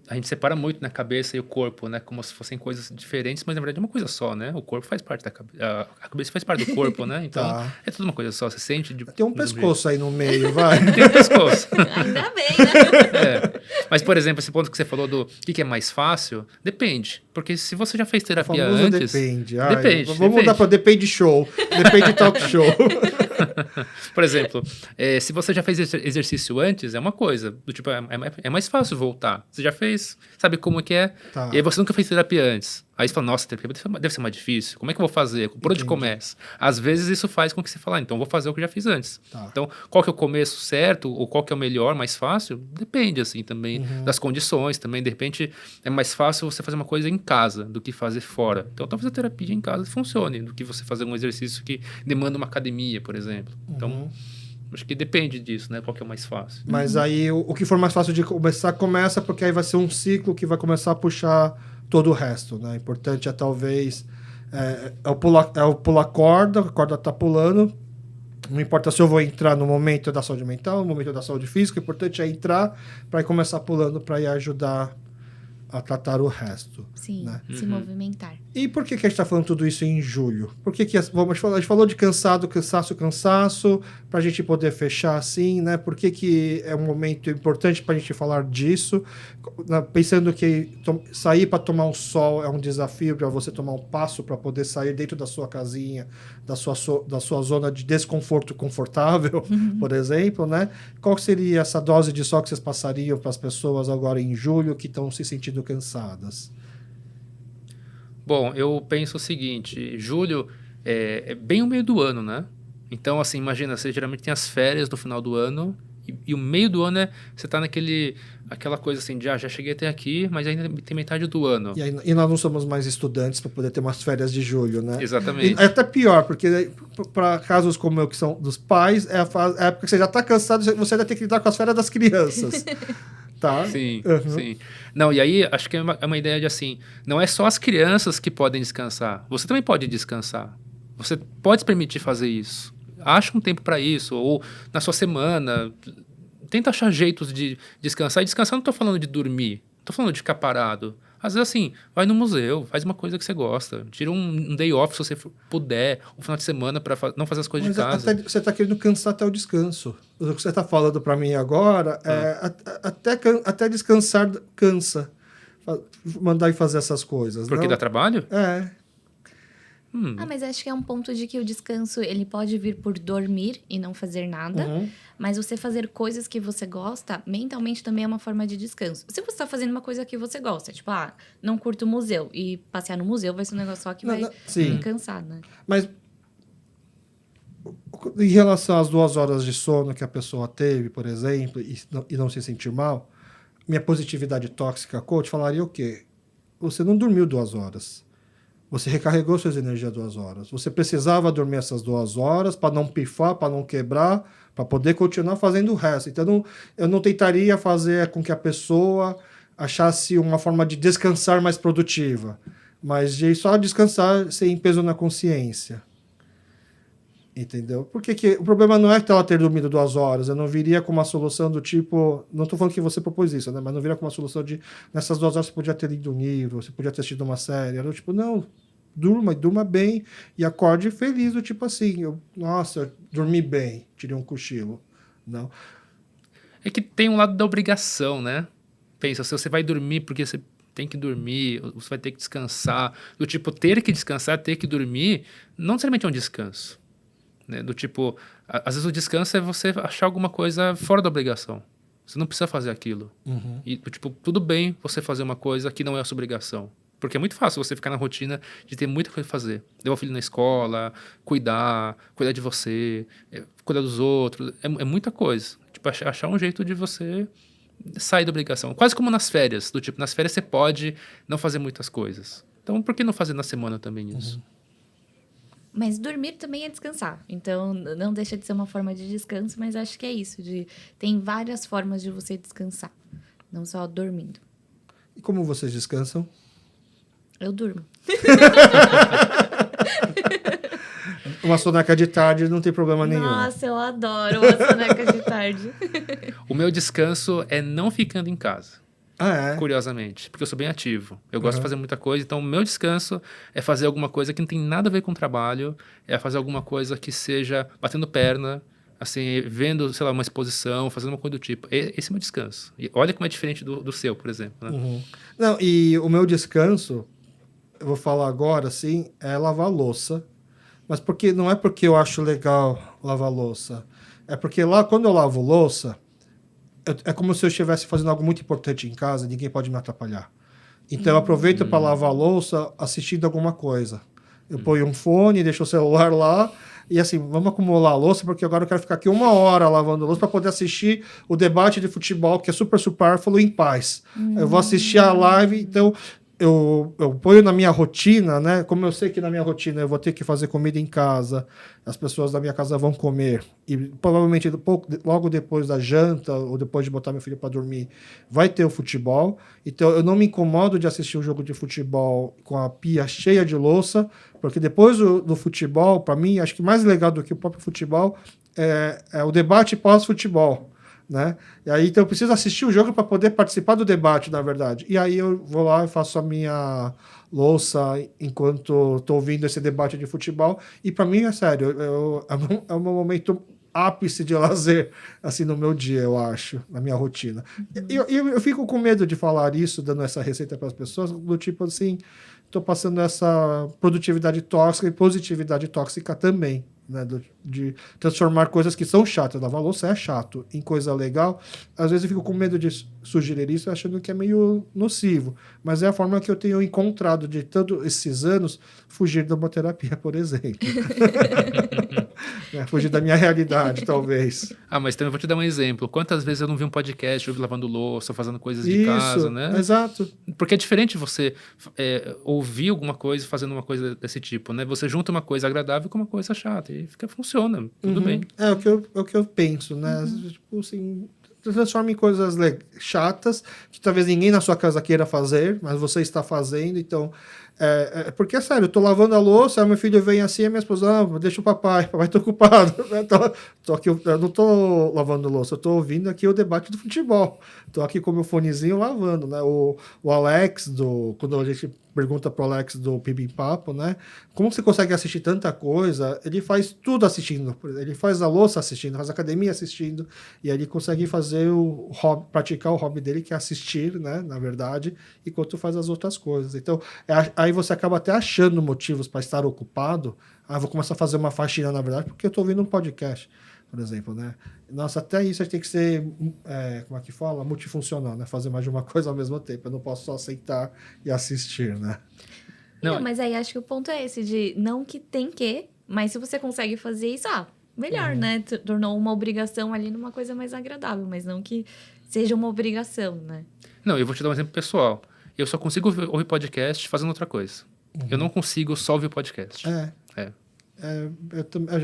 A gente separa muito na cabeça e o corpo, né? Como se fossem coisas diferentes, mas na verdade é uma coisa só, né? O corpo faz parte da cabeça. A cabeça faz parte do corpo, né? Então, é tudo uma coisa só. Você sente... Tem um pescoço aí no meio, vai. Tem um pescoço. Ainda bem, né? Mas, por exemplo, esse ponto que você falou do que é mais fácil, depende. Porque se você já fez terapia antes... Depende. Depende. Mudar para depende show. Depende talk show. Por exemplo, se você já fez exercício antes, é uma coisa. Do tipo, é mais fácil voltar. Você já fez, sabe como é que é? Tá. E aí você nunca fez terapia antes. Aí você fala, nossa, terapia deve ser mais difícil. Como é que eu vou fazer? Por onde começa? Às vezes isso faz com que você fale, então vou fazer o que eu já fiz antes. Tá. Então, qual que é o começo certo? Ou qual que é o melhor, mais fácil? Depende, assim, também das condições. Também, de repente, é mais fácil você fazer uma coisa em casa do que fazer fora. Então, talvez a terapia em casa funcione do que você fazer um exercício que demanda uma academia, por exemplo. Então, acho que depende disso, né? Qual que é o mais fácil. Mas aí, o que for mais fácil de começar, começa, porque aí vai ser um ciclo que vai começar a puxar todo o resto, né? O importante é, talvez, o pular corda, a corda tá pulando. Não importa se eu vou entrar no momento da saúde mental, no momento da saúde física, o importante é entrar para ir começar pulando, para ir ajudar a tratar o resto. Sim, né? se movimentar. E por que a gente está falando tudo isso em julho? Por que a gente falou de cansaço, para a gente poder fechar assim, né? Por que é um momento importante para a gente falar disso? Pensando que sair para tomar um sol é um desafio para você tomar um passo para poder sair dentro da sua casinha, da sua zona de desconforto confortável, por exemplo, né? Qual seria essa dose de sol que vocês passariam para as pessoas agora em julho que estão se sentindo cansadas? Bom, eu penso o seguinte, julho é bem o meio do ano, né? Então, assim, imagina, você geralmente tem as férias no final do ano e o meio do ano você tá aquela coisa assim de, já cheguei até aqui, mas ainda tem metade do ano. E nós não somos mais estudantes para poder ter umas férias de julho, né? Exatamente. E é até pior, porque para casos como eu, que são dos pais, é a época que você já está cansado, você ainda tem que lidar com as férias das crianças. Tá? Sim, sim. Não, e aí acho que é uma ideia de assim, não é só as crianças que podem descansar, você também pode descansar. Você pode se permitir fazer isso. Acha um tempo para isso, ou na sua semana, tenta achar jeitos de descansar. E descansar não estou falando de dormir, estou falando de ficar parado. Às vezes, assim, vai no museu, faz uma coisa que você gosta. Tira um day off, se você puder, um final de semana para não fazer as coisas de casa. Você está querendo cansar até o descanso. O que você está falando para mim agora até descansar cansa. Mandar e fazer essas coisas. Porque dá trabalho? É. Mas acho que é um ponto de que o descanso ele pode vir por dormir e não fazer nada. Mas você fazer coisas que você gosta, mentalmente também é uma forma de descanso. Se você está fazendo uma coisa que você gosta, tipo, não curto museu, e passear no museu vai ser um negócio só que vai me cansar, né? Mas em relação às 2 horas de sono que a pessoa teve, por exemplo, e não se sentir mal, minha positividade tóxica coach falaria o quê? você não dormiu 2 horas. Você recarregou suas energias 2 horas. Você precisava dormir essas 2 horas para não pifar, para não quebrar, para poder continuar fazendo o resto. Então, eu não tentaria fazer com que a pessoa achasse uma forma de descansar mais produtiva, mas de só descansar sem peso na consciência. Entendeu? Porque o problema não é que ela ter dormido 2 horas. Eu não viria com uma solução do tipo... Não estou falando que você propôs isso, né? Mas não viria com uma solução de... Nessas 2 horas você podia ter lido um livro, você podia ter assistido uma série. Era tipo, não, durma bem e acorde feliz, do tipo assim, nossa, eu dormi bem, tirei um cochilo. Não. É que tem um lado da obrigação, né? Pensa, se você vai dormir porque você tem que dormir, você vai ter que descansar. Do tipo, ter que descansar, ter que dormir, não necessariamente é um descanso. Né? Do tipo, às vezes o descanso é você achar alguma coisa fora da obrigação. Você não precisa fazer aquilo. Uhum. E, tipo, tudo bem você fazer uma coisa que não é a sua obrigação. Porque é muito fácil você ficar na rotina de ter muita coisa pra fazer. Levar o filho na escola, cuidar de você, cuidar dos outros. É muita coisa. Tipo, achar um jeito de você sair da obrigação. Quase como nas férias. Do tipo, nas férias você pode não fazer muitas coisas. Então, por que não fazer na semana também isso? Mas dormir também é descansar. Então, não deixa de ser uma forma de descanso, mas acho que é isso. Tem várias formas de você descansar. Não só dormindo. E como vocês descansam? Eu durmo. Uma soneca de tarde não tem problema nenhum. Nossa, eu adoro uma soneca de tarde. O meu descanso é não ficando em casa. Ah, é? Curiosamente, porque eu sou bem ativo. Eu gosto de fazer muita coisa, então o meu descanso é fazer alguma coisa que não tem nada a ver com o trabalho, é fazer alguma coisa que seja batendo perna, assim, vendo, sei lá, uma exposição, fazendo uma coisa do tipo. Esse é o meu descanso. E olha como é diferente do seu, por exemplo. Né? Uhum. Não, e o meu descanso, eu vou falar agora, assim, é lavar louça. Mas não é porque eu acho legal lavar louça. É porque lá, quando eu lavo louça, é como se eu estivesse fazendo algo muito importante em casa, ninguém pode me atrapalhar. Então eu aproveito para lavar a louça assistindo alguma coisa. Eu ponho um fone, deixo o celular lá e assim, vamos acumular a louça, porque agora eu quero ficar aqui 1 hora lavando louça para poder assistir o debate de futebol, que é super supérfluo, em paz. Eu vou assistir a live, então eu ponho na minha rotina, né? Como eu sei que na minha rotina eu vou ter que fazer comida em casa, as pessoas da minha casa vão comer, e provavelmente logo depois da janta, ou depois de botar meu filho para dormir, vai ter o futebol. Então eu não me incomodo de assistir um jogo de futebol com a pia cheia de louça, porque depois do futebol, para mim, acho que mais legal do que o próprio futebol é o debate pós-futebol. Né? E aí, então eu preciso assistir o jogo para poder participar do debate, na verdade. E aí eu vou lá e faço a minha louça enquanto estou ouvindo esse debate de futebol. E para mim, é sério, é o meu momento ápice de lazer, assim, no meu dia, eu acho, na minha rotina. E eu fico com medo de falar isso, dando essa receita para as pessoas, do tipo assim, estou passando essa produtividade tóxica e positividade tóxica também. Né, de transformar coisas que são chatas. Lavar louça é chato em coisa legal. Às vezes eu fico com medo de sugerir isso, achando que é meio nocivo. Mas é a forma que eu tenho encontrado de todos esses anos fugir de uma terapia, por exemplo. Fugir da minha realidade, talvez. Mas também vou te dar um exemplo. Quantas vezes eu não vi um podcast, eu vi lavando louça, fazendo coisas de casa, né? Exato. Porque é diferente você ouvir alguma coisa fazendo uma coisa desse tipo, né? Você junta uma coisa agradável com uma coisa chata e funciona, tudo bem. É o que eu penso, né? Tipo assim, transforma em coisas chatas que talvez ninguém na sua casa queira fazer, mas você está fazendo, então... porque é sério, eu tô lavando a louça, aí meu filho vem assim, a minha esposa, deixa o papai tô ocupado. Tô aqui, eu não tô lavando louça, eu tô ouvindo aqui o debate do futebol. Tô aqui com o meu fonezinho lavando, né? O Alex, quando a gente pergunta pro Alex do Pibim Papo, né? Como você consegue assistir tanta coisa? Ele faz tudo assistindo. Ele faz a louça assistindo, faz a academia assistindo, e aí ele consegue fazer praticar o hobby dele, que é assistir, né? Na verdade, enquanto faz as outras coisas. Então, aí você acaba até achando motivos para estar ocupado. Vou começar a fazer uma faxina, na verdade, porque eu estou ouvindo um podcast, por exemplo, né? Nossa, até isso a gente tem que ser, como é que fala? Multifuncional, né? Fazer mais de uma coisa ao mesmo tempo. Eu não posso só sentar e assistir, né? Não, mas aí acho que o ponto é esse, de não que tem que, mas se você consegue fazer isso, melhor, né? Tornou uma obrigação ali numa coisa mais agradável, mas não que seja uma obrigação, né? Não, eu vou te dar um exemplo pessoal. eu só consigo ouvir podcast fazendo outra coisa. Eu não consigo só ouvir podcast. A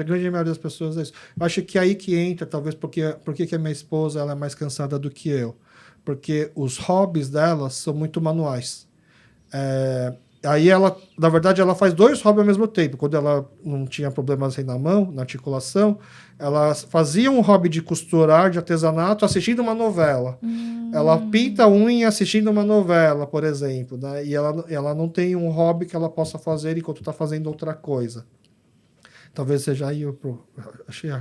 grande maioria das pessoas é isso. Eu acho que aí que entra, talvez, porque que a minha esposa ela é mais cansada do que eu. Porque os hobbies dela são muito manuais. Aí ela, na verdade, ela faz 2 hobbies ao mesmo tempo. Quando ela não tinha problemas aí na mão, na articulação, ela fazia um hobby de costurar, de artesanato, assistindo uma novela. Ela pinta unha assistindo uma novela, por exemplo, né? E ela não tem um hobby que ela possa fazer enquanto está fazendo outra coisa. Talvez seja aí, achei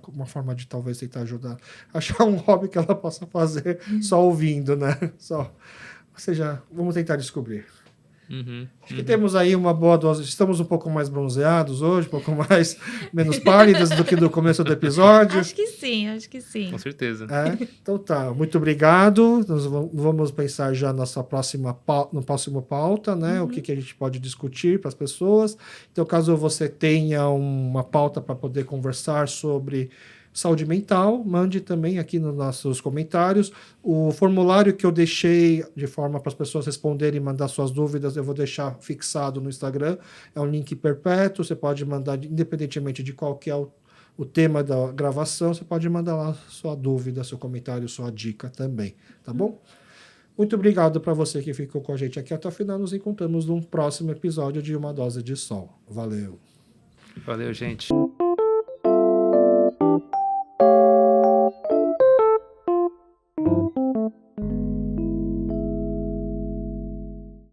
uma forma de talvez tentar ajudar. Achar um hobby que ela possa fazer só ouvindo, né? Ou seja, vamos tentar descobrir. Acho que temos aí uma boa dose. Estamos um pouco mais bronzeados hoje, um pouco menos pálidas do que no começo do episódio. Acho que sim, acho que sim. Com certeza. Então tá, muito obrigado. Nós vamos pensar já no próximo pauta, né? O que a gente pode discutir para as pessoas. Então, caso você tenha uma pauta para poder conversar sobre saúde mental, mande também aqui nos nossos comentários. O formulário que eu deixei de forma para as pessoas responderem e mandar suas dúvidas, eu vou deixar fixado no Instagram. É um link perpétuo, você pode mandar, independentemente de qual que é o tema da gravação, você pode mandar lá sua dúvida, seu comentário, sua dica também, tá bom? Muito obrigado para você que ficou com a gente aqui até o final. Nos encontramos num próximo episódio de Uma Dose de Sol. Valeu! Valeu, gente!